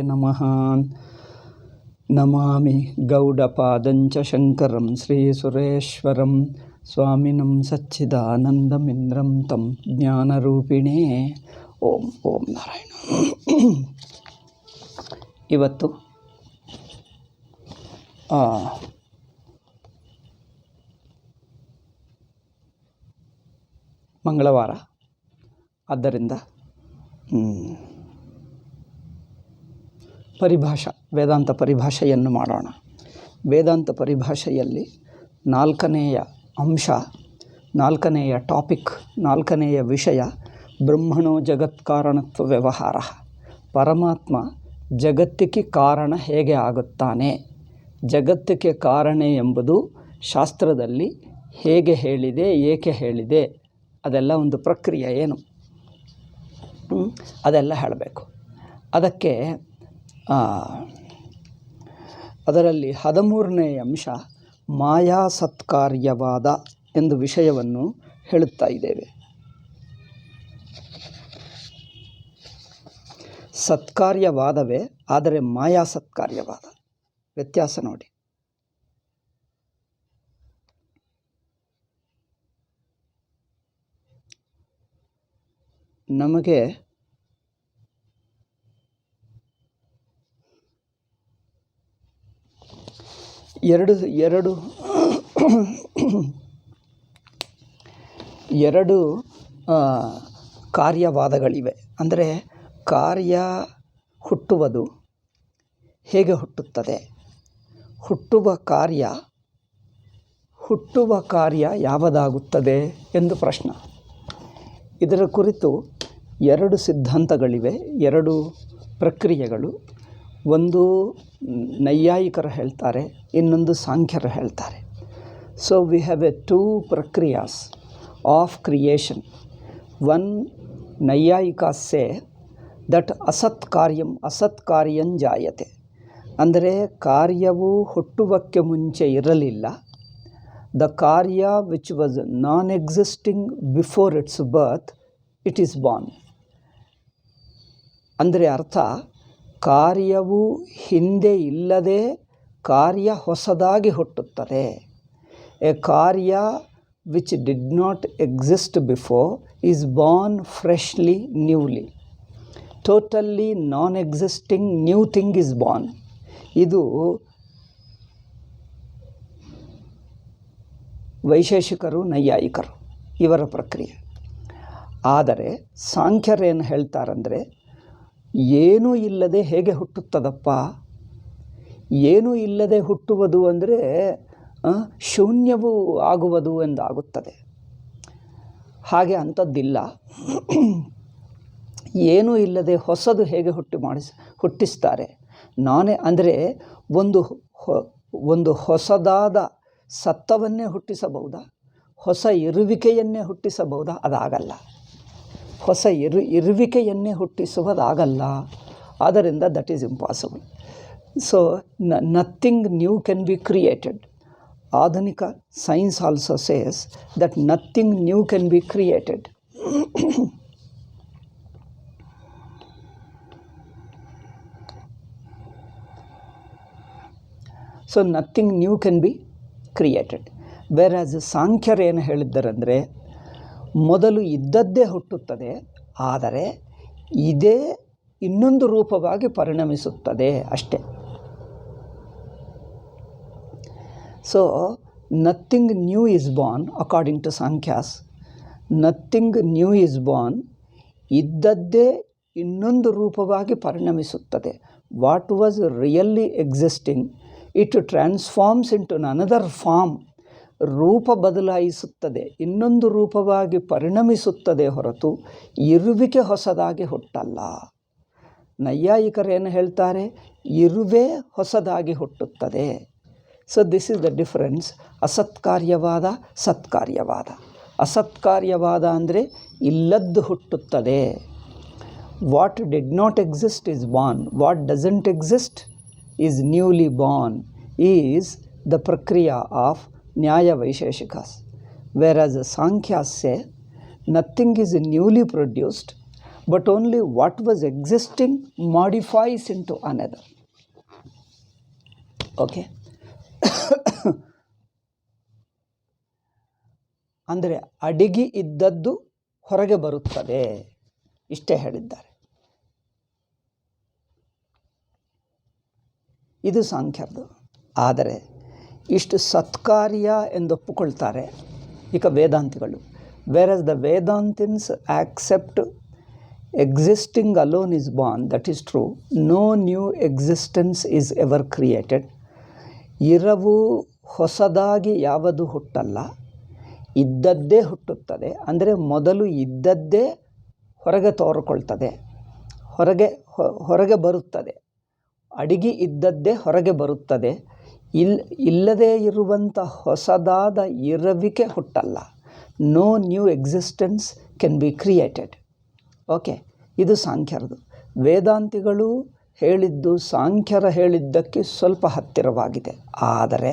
ನಮಃ ನಮಾಮಿ ಗೌಡಪಾದಂಚ ಶಂಕರಂ ಶ್ರೀಸುರೇಶ್ವರಂ ಸ್ವಾಮಿನಂ ಸಚ್ಚಿದಾನಂದಮಿಂದ್ರಂ ತಂ ಜ್ಞಾನರೂಪಿಣೇ ಓಂ ಓಂ ನಾರಾಯಣ. ಇವತ್ತು ಮಂಗಳವಾರ, ಆದ್ದರಿಂದ ವೇದಾಂತ ಪರಿಭಾಷೆಯನ್ನು ಮಾಡೋಣ. ವೇದಾಂತ ಪರಿಭಾಷೆಯಲ್ಲಿ ನಾಲ್ಕನೆಯ ಅಂಶ, ನಾಲ್ಕನೆಯ ಟಾಪಿಕ್, ನಾಲ್ಕನೆಯ ವಿಷಯ ಬ್ರಹ್ಮಣೋ ಜಗತ್ಕಾರಣತ್ವ ವ್ಯವಹಾರ. ಪರಮಾತ್ಮ ಜಗತ್ತಿಗೆ ಕಾರಣ ಹೇಗೆ ಆಗುತ್ತಾನೆ, ಜಗತ್ತಿಗೆ ಕಾರಣ ಎಂಬುದು ಶಾಸ್ತ್ರದಲ್ಲಿ ಹೇಗೆ ಹೇಳಿದೆ, ಏಕೆ ಹೇಳಿದೆ, ಅದೆಲ್ಲ ಒಂದು ಪ್ರಕ್ರಿಯೆ ಏನು, ಅದೆಲ್ಲ ಹೇಳಬೇಕು. ಅದಕ್ಕೆ ಅದರಲ್ಲಿ 13ನೇ ಅಂಶ ಮಾಯಾ ಸತ್ಕಾರ್ಯವಾದ ಎಂದು ವಿಷಯವನ್ನು ಹೇಳುತ್ತಾ ಇದ್ದೇವೆ. ಸತ್ಕಾರ್ಯವಾದವೇ, ಆದರೆ ಮಾಯಾ ಸತ್ಕಾರ್ಯವಾದ ವ್ಯತ್ಯಾಸ ನೋಡಿ. ನಮಗೆ ಎರಡು ಕಾರ್ಯವಾದಗಳಿವೆ. ಅಂದರೆ ಕಾರ್ಯ ಹುಟ್ಟುವುದು ಹೇಗೆ ಹುಟ್ಟುತ್ತದೆ, ಹುಟ್ಟುವ ಕಾರ್ಯ ಯಾವುದಾಗುತ್ತದೆ ಎಂದು ಪ್ರಶ್ನೆ. ಇದರ ಕುರಿತು ಎರಡು ಸಿದ್ಧಾಂತಗಳಿವೆ, ಎರಡು ಪ್ರಕ್ರಿಯೆಗಳು. ಒಂದು ನೈಯಾಯಿಕರು ಹೇಳ್ತಾರೆ, ಇನ್ನೊಂದು ಸಾಂಖ್ಯರು ಹೇಳ್ತಾರೆ. So we have a two ಪ್ರಕ್ರಿಯಾಸ್ ಆಫ್ ಕ್ರಿಯೇಷನ್. ಒನ್ ನೈಯಾಯಿಕ ಸೇ ದಟ್ ಅಸತ್ ಕಾರ್ಯಂ ಜಾಯತೆ. ಅಂದರೆ ಕಾರ್ಯವು ಹುಟ್ಟುವಕ್ಕೆ ಮುಂಚೆ ಇರಲಿಲ್ಲ. ದ ಕಾರ್ಯ which was non existing before it's birth, it is Born. ಅಂದರೆ ಅರ್ಥ, ಕಾರ್ಯವು ಹಿಂದೆ ಇಲ್ಲದೆ ಕಾರ್ಯ ಹೊಸದಾಗಿ ಹುಟ್ಟುತ್ತದೆ. ಎ ಕಾರ್ಯ which did not exist before is born freshly, newly. Totally non existing new thing is born. ಇದು ವೈಶೇಷಿಕರು, ನೈಯಾಯಿಕರು ಇವರ ಪ್ರಕ್ರಿಯೆ. ಆದರೆ ಸಾಂಖ್ಯರೇನು ಹೇಳ್ತಾರಂದರೆ, ಏನೂ ಇಲ್ಲದೆ ಹೇಗೆ ಹುಟ್ಟುತ್ತದಪ್ಪ, ಏನೂ ಇಲ್ಲದೆ ಹುಟ್ಟುವುದು ಅಂದರೆ ಶೂನ್ಯವೂ ಆಗುವುದು ಎಂದಾಗುತ್ತದೆ. ಹಾಗೆ ಅಂಥದ್ದಿಲ್ಲ. ಏನೂ ಇಲ್ಲದೆ ಹೊಸದು ಹೇಗೆ ಹುಟ್ಟಿಸ್ತಾರೆ. ನಾನೇ ಅಂದರೆ ಒಂದು ಹೊಸದಾದ ಸತ್ತವನ್ನೇ ಹುಟ್ಟಿಸಬಹುದಾ, ಹೊಸ ಇರುವಿಕೆಯನ್ನೇ ಹುಟ್ಟಿಸಬಹುದಾ? ಅದಾಗಲ್ಲ. ಹೊಸ ಇರುವಿಕೆಯನ್ನೇ ಹುಟ್ಟಿಸುವುದಾಗಲ್ಲ. ಆದ್ದರಿಂದ that is impossible. So nothing new can be created. ಆಧುನಿಕ science also says that nothing new can be created. So nothing new can be created. Whereas ಸಾಂಖ್ಯರೇನು ಹೇಳಿದ್ದಾರಂದರೆ, ಮೊದಲು ಇದ್ದದ್ದೇ ಹುಟ್ಟುತ್ತದೆ, ಆದರೆ ಇದೇ ಇನ್ನೊಂದು ರೂಪವಾಗಿ ಪರಿಣಮಿಸುತ್ತದೆ ಅಷ್ಟೇ. So nothing new is born according to ಸಾಂಖ್ಯಾಸ್. ನಥಿಂಗ್ ನ್ಯೂ ಈಸ್ ಬಾರ್ನ್, ಇದ್ದದ್ದೇ ಇನ್ನೊಂದು ರೂಪವಾಗಿ ಪರಿಣಮಿಸುತ್ತದೆ. What was really existing, it transforms into another form. ರೂಪ ಬದಲಾಯಿಸುತ್ತದೆ, ಇನ್ನೊಂದು ರೂಪವಾಗಿ ಪರಿಣಮಿಸುತ್ತದೆ ಹೊರತು ಇರುವಿಕೆ ಹೊಸದಾಗಿ ಹುಟ್ಟಲ್ಲ. ನೈಯಾಯಿಕರೇನು ಹೇಳ್ತಾರೆ, ಇರುವೆ ಹೊಸದಾಗಿ ಹುಟ್ಟುತ್ತದೆ. So this is the difference. ಅಸತ್ಕಾರ್ಯವಾದ, ಸತ್ಕಾರ್ಯವಾದ. ಅಸತ್ಕಾರ್ಯವಾದ ಅಂದರೆ ಇಲ್ಲದ್ದು ಹುಟ್ಟುತ್ತದೆ. What did not exist is born, what doesn't exist is newly born, is the ಪ್ರಕ್ರಿಯೆ of Nyaya Vaisheshikas. Whereas Sankhya say nothing is newly produced, but only what was existing modifies into another. Okay. ಅಂದರೆ ಅಡಿಗೆ ಇದ್ದದ್ದು ಹೊರಗೆ ಬರುತ್ತದೆ, ಇಷ್ಟೇ ಹೇಳಿದ್ದಾರೆ. ಇದು ಸಾಂಖ್ಯರದು. ಆದರೆ ಇಷ್ಟು ಸತ್ಕಾರ್ಯ ಎಂದೊಪ್ಪಿಕೊಳ್ತಾರೆ ಈಗ ವೇದಾಂತಿಗಳು. ವೇರ್ ದ ವೇದಾಂತಿನ್ಸ್ accept existing alone is born, that is true. No new existence is ever created. ಇರವು ಹೊಸದಾಗಿ ಯಾವುದು ಹುಟ್ಟಲ್ಲ, ಇದ್ದದ್ದೇ ಹುಟ್ಟುತ್ತದೆ. ಅಂದರೆ ಮೊದಲು ಇದ್ದದ್ದೇ ಹೊರಗೆ ತೋರಿಕೊಳ್ತದೆ, ಹೊರಗೆ ಬರುತ್ತದೆ. ಅಡಿಗೆ ಇದ್ದದ್ದೇ ಹೊರಗೆ ಬರುತ್ತದೆ. ಇಲ್ಲದೇ ಇರುವಂಥ ಹೊಸದಾದ ಇರುವಿಕೆ ಹುಟ್ಟಲ್ಲ. No new existence can be created. Okay, ಇದು ಸಾಂಖ್ಯರದು. ವೇದಾಂತಿಗಳು ಹೇಳಿದ್ದು ಸಾಂಖ್ಯರ ಹೇಳಿದ್ದಕ್ಕೆ ಸ್ವಲ್ಪ ಹತ್ತಿರವಾಗಿದೆ, ಆದರೆ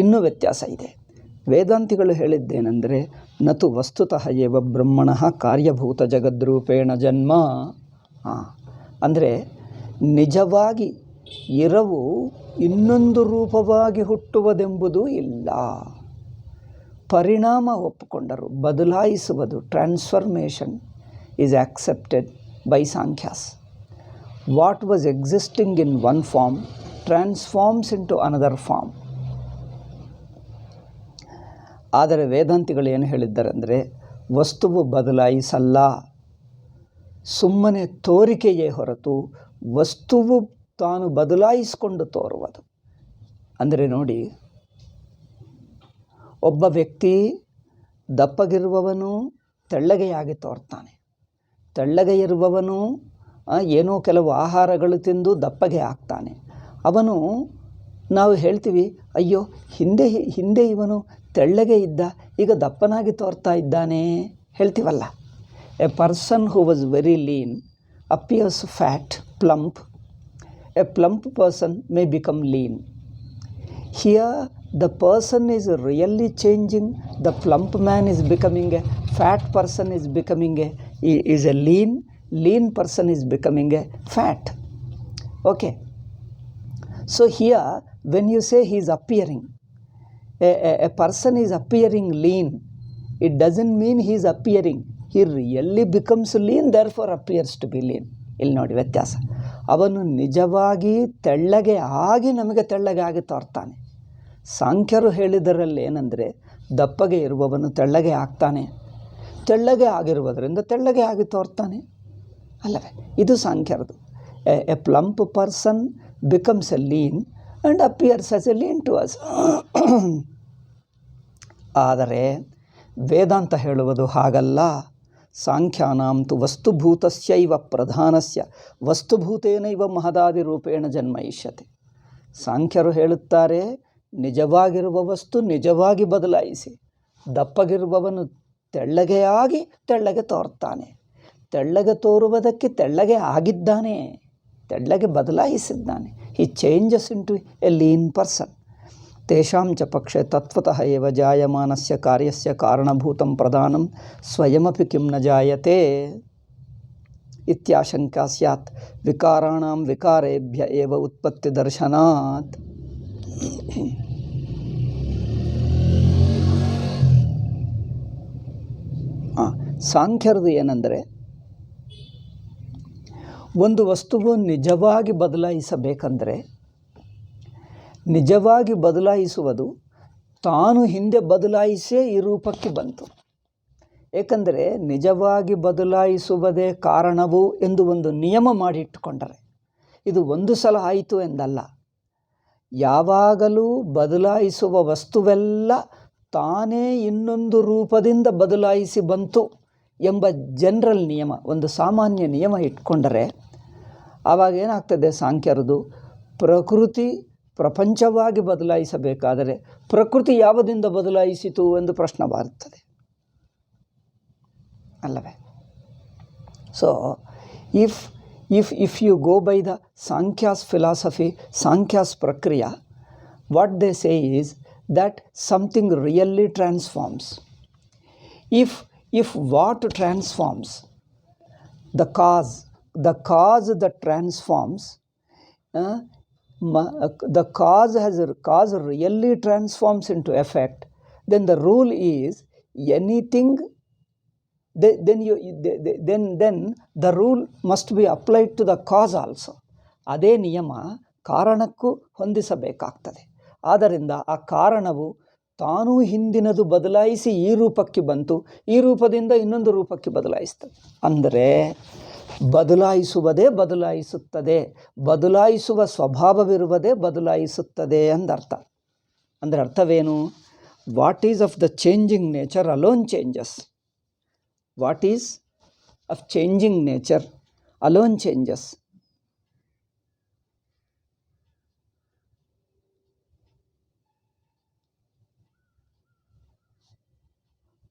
ಇನ್ನೂ ವ್ಯತ್ಯಾಸ ಇದೆ. ವೇದಾಂತಿಗಳು ಹೇಳಿದ್ದೇನೆಂದರೆ, ನತು ವಸ್ತುತಃ ಏವ ಬ್ರಹ್ಮಣಃ ಕಾರ್ಯಭೂತ ಜಗದ್ರೂಪೇಣ ಜನ್ಮ. ಅಂದರೆ ನಿಜವಾಗಿ ಇರವು ಇನ್ನೊಂದು ರೂಪವಾಗಿ ಹುಟ್ಟುವುದೆಂಬುದು ಇಲ್ಲ. ಪರಿಣಾಮ ಒಪ್ಪಿಕೊಂಡರು, ಬದಲಾಯಿಸುವುದು, transformation is accepted by Sankhya's. What was existing in one form transforms into another form. ಆದರೆ ವೇದಾಂತಿಗಳು ಏನು ಹೇಳಿದ್ದಾರೆ ಅಂದರೆ, ವಸ್ತುವು ಬದಲಾಯಿಸಲ್ಲ, ಸುಮ್ಮನೆ ತೋರಿಕೆಯೇ ಹೊರತು ವಸ್ತುವು ತಾನು ಬದಲಾಯಿಸಿಕೊಂಡು ತೋರುವುದು. ಅಂದರೆ ನೋಡಿ, ಒಬ್ಬ ವ್ಯಕ್ತಿ ದಪ್ಪಗಿರುವವನು ತೆಳ್ಳಗೆಯಾಗಿ ತೋರ್ತಾನೆ, ತೆಳ್ಳಗೆ ಇರುವವನು ಏನೋ ಕೆಲವು ಆಹಾರಗಳು ತಿಂದು ದಪ್ಪಗೆ ಆಗ್ತಾನೆ. ಅವನು, ನಾವು ಹೇಳ್ತೀವಿ, ಅಯ್ಯೋ ಹಿಂದೆ ಇವನು ತೆಳ್ಳಗೆ ಇದ್ದ, ಈಗ ದಪ್ಪನಾಗಿ ತೋರ್ತಾ ಇದ್ದಾನೆ ಹೇಳ್ತೀವಲ್ಲ. A person who was very lean appears fat, plump. A plump person may become lean. Here the person is really changing. The plump man is becoming a fat person, is becoming a lean person is becoming a fat. Okay, so here when you say he is appearing, a person is appearing lean, it doesn't mean he is appearing, he really becomes lean, therefore appears to be lean. ಇಲ್ಲಿ ನೋಡಿ ವ್ಯತ್ಯಾಸ. ಅವನು ನಿಜವಾಗಿ ತೆಳ್ಳಗೆ ಆಗಿ ನಮಗೆ ತೆಳ್ಳಗೆ ಆಗಿ ತೋರ್ತಾನೆ. ಸಾಂಖ್ಯರು ಹೇಳಿದರಲ್ಲಿ ಏನಂದರೆ, ದಪ್ಪಗೆ ಇರುವವನು ತೆಳ್ಳಗೆ ಆಗ್ತಾನೆ, ತೆಳ್ಳಗೆ ಆಗಿರುವುದರಿಂದ ತೆಳ್ಳಗೆ ಆಗಿ ತೋರ್ತಾನೆ ಅಲ್ಲವೇ? ಇದು ಸಾಂಖ್ಯರದು. A plump person becomes a lean and appears as a lean to us. ಆದರೆ ವೇದಾಂತ ಹೇಳುವುದು ಹಾಗಲ್ಲ. ಸಾಂಖ್ಯಾನಾಂ ತು ವಸ್ತುಭೂತಸ್ಯೈವ ಪ್ರಧಾನಸ್ಯ ವಸ್ತುಭೂತೇನೈವ ಮಹದಾದಿರೂಪೇಣ ಜನ್ಮಯಿಷ್ಯತೆ. ಸಾಂಖ್ಯರು ಹೇಳುತ್ತಾರೆ, ನಿಜವಾಗಿರುವ ವಸ್ತು ನಿಜವಾಗಿ ಬದಲಾಯಿಸಿ, ದಪ್ಪಗಿರುವವನು ತೆಳ್ಳಗೆಯಾಗಿ ತೆಳ್ಳಗೆ ತೋರ್ತಾನೆ, ತೆಳ್ಳಗೆ ತೋರುವುದಕ್ಕೆ ತೆಳ್ಳಗೆ ಆಗಿದ್ದಾನೆ, ತೆಳ್ಳಗೆ ಬದಲಾಯಿಸಿದ್ದಾನೆ. He changes in to a lean person. ತೇಷಾಂ ಚ ಪಕ್ಷೆ ತತ್ವತಃ ಏವ ಜಾಯಮಾನಸ್ಯ ಕಾರ್ಯಸ್ಯ ಕಾರಣಭೂತಂ ಪ್ರಧಾನಂ ಸ್ವಯಮಪಿ ಕಿಂ ನ ಜಾಯತೆ ಇತ್ಯಾಶಂಕಾ ಸ್ಯಾತ್ ವಿಕಾರಾಣಾಂ ವಿಕಾರೇಭ್ಯ ಏವ ಉತ್ಪತ್ತಿ ದರ್ಶನಾತ್. ಸಾಂಖ್ಯರದು ಏನೆಂದರೆ, ಒಂದು ವಸ್ತುವು ನಿಜವಾಗಿ ಬದಲಾಯಿಸಬೇಕಂದರೆ, ನಿಜವಾಗಿ ಬದಲಾಯಿಸುವುದು ತಾನು ಹಿಂದೆ ಬದಲಾಯಿಸೇ ಈ ರೂಪಕ್ಕೆ ಬಂತು. ಏಕೆಂದರೆ ನಿಜವಾಗಿ ಬದಲಾಯಿಸುವುದೇ ಕಾರಣವು ಎಂದು ಒಂದು ನಿಯಮ ಮಾಡಿಟ್ಟುಕೊಂಡರೆ, ಇದು ಒಂದು ಸಲ ಆಯಿತು ಎಂದಲ್ಲ. ಯಾವಾಗಲೂ ಬದಲಾಯಿಸುವ ವಸ್ತುವೆಲ್ಲ ತಾನೇ ಇನ್ನೊಂದು ರೂಪದಿಂದ ಬದಲಾಯಿಸಿ ಬಂತು ಎಂಬ ಜನರಲ್ ನಿಯಮ, ಒಂದು ಸಾಮಾನ್ಯ ನಿಯಮ ಇಟ್ಕೊಂಡರೆ ಆವಾಗ ಏನಾಗ್ತದೆ, ಸಾಂಖ್ಯರದು ಪ್ರಕೃತಿ ಪ್ರಪಂಚವಾಗಿ ಬದಲಾಯಿಸಬೇಕಾದರೆ ಪ್ರಕೃತಿ ಯಾವುದರಿಂದ ಬದಲಾಯಿಸಿತು ಎಂದು ಪ್ರಶ್ನೆ ಬರುತ್ತದೆ ಅಲ್ಲವೇ? So if you go by the Sankhya's philosophy, Sankhya's prakriya, what they say is that something really transforms. If what transforms, the cause that transforms, the cause really transforms into effect, then the rule is anything, then the rule must be applied to the cause also. ಅದೇ ನಿಯಮ ಕಾರಣಕ್ಕೂ ಹೊಂದಿಸಬೇಕಾಗ್ತದೆ. ಆದ್ದರಿಂದ ಆ ಕಾರಣವು ತಾನೂ ಹಿಂದಿನದು ಬದಲಾಯಿಸಿ ಈ ರೂಪಕ್ಕೆ ಬಂತು, ಈ ರೂಪದಿಂದ ಇನ್ನೊಂದು ರೂಪಕ್ಕೆ ಬದಲಾಯಿಸ್ತದೆ. ಅಂದರೆ ಬದಲಾಯಿಸುವುದೇ ಬದಲಾಯಿಸುತ್ತದೆ, ಬದಲಾಯಿಸುವ ಸ್ವಭಾವವಿರುವುದೇ ಬದಲಾಯಿಸುತ್ತದೆ ಅಂದರ್ಥ. ಅಂದರೆ ಅರ್ಥವೇನು? What is of the changing nature alone changes. What is of changing nature alone changes.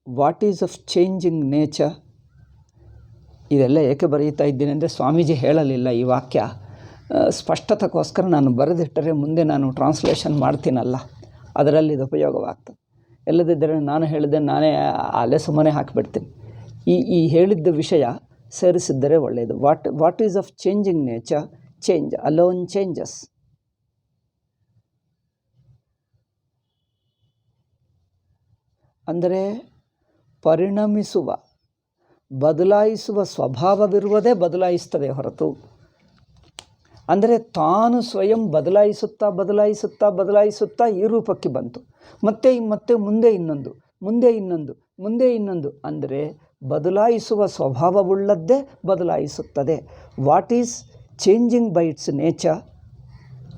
What is of changing nature. ಇದೆಲ್ಲ ಏಕೆ ಬರೀತಾ ಇದ್ದೀನಿ ಅಂದರೆ ಸ್ವಾಮೀಜಿ ಹೇಳಲಿಲ್ಲ ಈ ವಾಕ್ಯ. ಸ್ಪಷ್ಟತೆಗೋಸ್ಕರ ನಾನು ಬರೆದಿಟ್ಟರೆ ಮುಂದೆ ನಾನು ಟ್ರಾನ್ಸ್ಲೇಷನ್ ಮಾಡ್ತೀನಲ್ಲ, ಅದರಲ್ಲಿ ಇದು ಉಪಯೋಗವಾಗ್ತದೆ. ಎಲ್ಲದಿದ್ದರೆ ನಾನು ಹೇಳಿದೆ ನಾನೇ ಅಲ್ಲೇ ಸುಮ್ಮನೆ ಹಾಕಿಬಿಡ್ತೀನಿ. ಈ ಹೇಳಿದ್ದ ವಿಷಯ ಸೇರಿಸಿದ್ದರೆ ಒಳ್ಳೆಯದು. What is of changing nature, change alone changes. ಅಂದರೆ ಪರಿಣಮಿಸುವ, ಬದಲಾಯಿಸುವ ಸ್ವಭಾವವಿರುವುದೇ ಬದಲಾಯಿಸ್ತದೆ ಹೊರತು, ಅಂದರೆ ತಾನು ಸ್ವಯಂ ಬದಲಾಯಿಸುತ್ತಾ ಬದಲಾಯಿಸುತ್ತಾ ಬದಲಾಯಿಸುತ್ತಾ ಈ ರೂಪಕ್ಕೆ ಬಂತು, ಮತ್ತೆ ಮುಂದೆ ಇನ್ನೊಂದು, ಮುಂದೆ ಇನ್ನೊಂದು, ಮುಂದೆ ಇನ್ನೊಂದು, ಅಂದರೆ ಬದಲಾಯಿಸುವ ಸ್ವಭಾವವುಳ್ಳದ್ದೇ ಬದಲಾಯಿಸುತ್ತದೆ. What is changing by its nature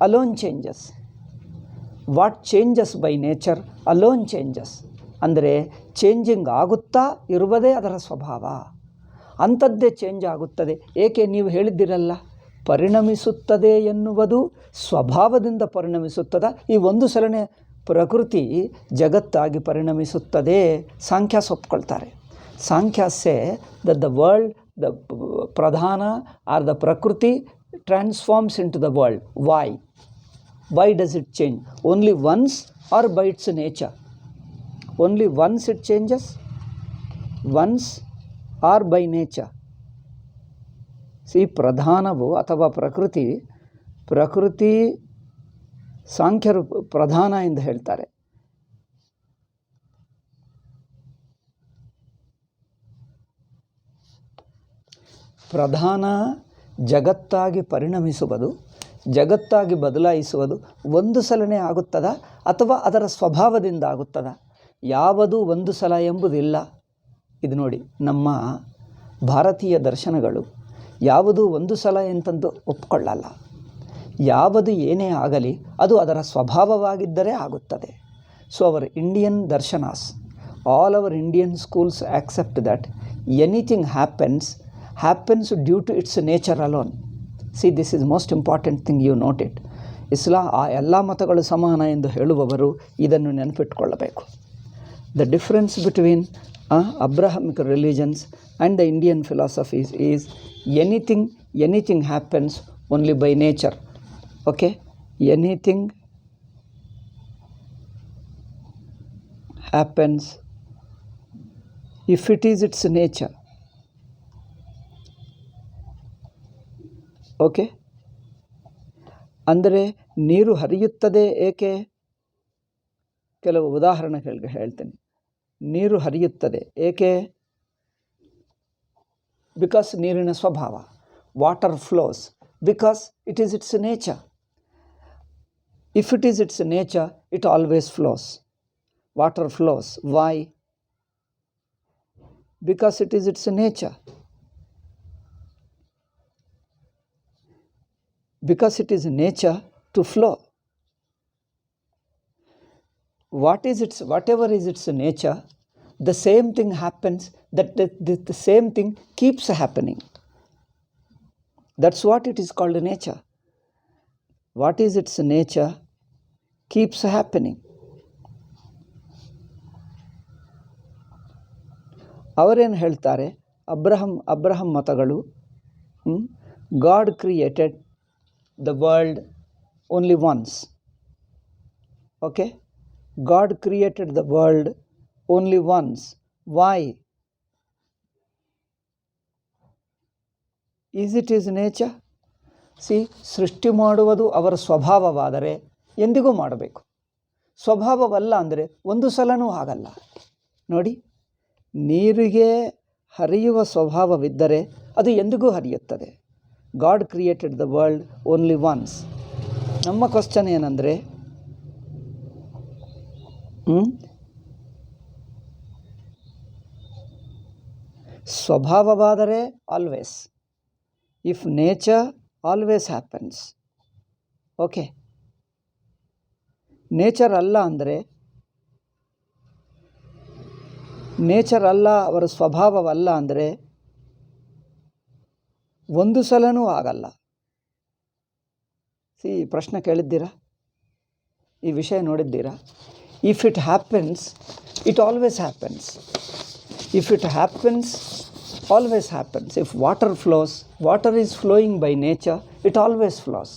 alone changes. What changes by nature alone changes. ಅಂದರೆ ಚೇಂಜಿಂಗ್ ಆಗುತ್ತಾ ಇರುವುದೇ ಅದರ ಸ್ವಭಾವ, ಅಂಥದ್ದೇ ಚೇಂಜ್ ಆಗುತ್ತದೆ. ಏಕೆ? ನೀವು ಹೇಳಿದ್ದಿರಲ್ಲ, ಪರಿಣಮಿಸುತ್ತದೆ ಎನ್ನುವುದು ಸ್ವಭಾವದಿಂದ ಪರಿಣಮಿಸುತ್ತದ. ಈ ಒಂದು ಸಲನೆ ಪ್ರಕೃತಿ ಜಗತ್ತಾಗಿ ಪರಿಣಮಿಸುತ್ತದೆ. ಸಾಂಖ್ಯಾಸ್ ಒಪ್ಕೊಳ್ತಾರೆ. ಸಾಂಖ್ಯಾಸೆ that the world, the pradhana or the prakriti transforms into the world. Why does it change? Only once or by its nature? Only once it changes, once or by nature. See, ಪ್ರಧಾನವು ಅಥವಾ ಪ್ರಕೃತಿ ಸಾಂಖ್ಯರು ಪ್ರಧಾನ ಎಂದು ಹೇಳ್ತಾರೆ. ಪ್ರಧಾನ ಜಗತ್ತಾಗಿ ಪರಿಣಮಿಸುವುದು, ಜಗತ್ತಾಗಿ ಬದಲಾಯಿಸುವುದು ಒಂದು ಸಲನೇ ಆಗುತ್ತದ ಅಥವಾ ಅದರ ಸ್ವಭಾವದಿಂದ ಆಗುತ್ತದ? ಯಾವುದು ಒಂದು ಸಲ ಎಂಬುದಿಲ್ಲ. ಇದು ನೋಡಿ, ನಮ್ಮ ಭಾರತೀಯ ದರ್ಶನಗಳು ಯಾವುದು ಒಂದು ಸಲ ಎಂತಂದು ಒಪ್ಕೊಳ್ಳಲ್ಲ. ಯಾವುದು ಏನೇ ಆಗಲಿ ಅದು ಅದರ ಸ್ವಭಾವವಾಗಿದ್ದರೆ ಆಗುತ್ತದೆ. ಸೊ ಅವರ್ ಇಂಡಿಯನ್ ದರ್ಶನಾಸ್, all our Indian schools accept that anything happens due to its nature alone. See, this is most important thing, you note it. ಆ ಎಲ್ಲ ಮತಗಳು ಸಮಾನ ಎಂದು ಹೇಳುವವರು ಇದನ್ನು ನೆನಪಿಟ್ಕೊಳ್ಳಬೇಕು. The difference between Abrahamic religions and the Indian philosophies is anything happens only by nature. Okay? Anything happens if it is its nature. Okay? ಅಂದರೆ ನೀರು ಹರಿಯುತ್ತದೆ ಏಕೆ? ಕೆಲವು ಉದಾಹರಣೆಗಳಿಗೆ ಹೇಳ್ತೇನೆ. ನೀರು ಹರಿಯುತ್ತದೆ ಏಕೆ? ಬಿಕಾಸ್ ನೀರಿನ ಸ್ವಭಾವ. Water flows because it is its nature. If it is its nature, it always flows. Water flows. Why? Because it is its nature. Because it is nature to flow. Whatever is its nature, the same thing happens, the same thing keeps happening. That's what it is called nature. What is its nature keeps happening. ಅವರೇನು ಹೇಳ್ತಾರೆ? ಅಬ್ರಹಂ ಮತಗಳು, God created the world only once. Okay? God created the world only once. Why? Is it is nature? ಸೃಷ್ಟಿ ಮಾಡುವುದು ಅವರ ಸ್ವಭಾವವಾದರೆ ಎಂದಿಗೂ ಮಾಡಬೇಕು. ಸ್ವಭಾವವಲ್ಲ ಅಂದರೆ ಒಂದು ಸಲನೂ ಆಗಲ್ಲ. ನೋಡಿ, ನೀರಿಗೆ ಹರಿಯುವ ಸ್ವಭಾವವಿದ್ದರೆ ಅದು ಎಂದಿಗೂ ಹರಿಯುತ್ತದೆ. God created the world only once. ನಮ್ಮ ಕ್ವಶ್ಚನ್ ಏನಂದರೆ, ಸ್ವಭಾವವಾದರೆ always. If nature always happens. Okay, nature ಅಲ್ಲ ಅಂದರೆ, ನೇಚರ್ ಅಲ್ಲ, ಅವರ ಸ್ವಭಾವವಲ್ಲ ಅಂದರೆ ಒಂದು ಸಲನೂ ಆಗಲ್ಲ. ಪ್ರಶ್ನೆ ಕೇಳಿದ್ದೀರಾ? ಈ ವಿಷಯ ನೋಡಿದ್ದೀರಾ? If it happens, it always happens. If it happens, always happens. If water flows, water is flowing by nature, it always flows.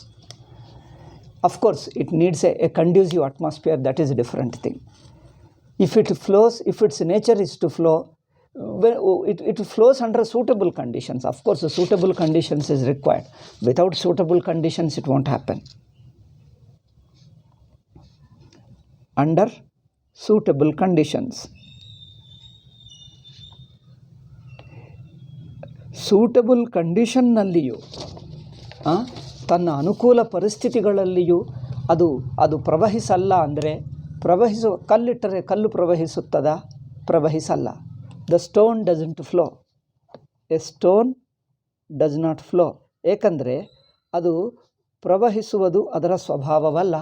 Of course, it needs a conducive atmosphere, that is a different thing. If it flows, if its nature is to flow, it flows under suitable conditions. Of course, suitable conditions is required. Without suitable conditions, it won't happen. Under suitable conditions. Suitable ಕಂಡೀಷನ್ನಲ್ಲಿಯೂ, ತನ್ನ ಅನುಕೂಲ ಪರಿಸ್ಥಿತಿಗಳಲ್ಲಿಯೂ ಅದು ಪ್ರವಹಿಸಲ್ಲ ಅಂದರೆ, ಕಲ್ಲಿಟ್ಟರೆ ಕಲ್ಲು ಪ್ರವಹಿಸುತ್ತದಾ? ಪ್ರವಹಿಸಲ್ಲ. The stone doesn't flow. A stone does not flow. ಏಕೆಂದರೆ ಅದು ಪ್ರವಹಿಸುವುದು ಅದರ ಸ್ವಭಾವವಲ್ಲ.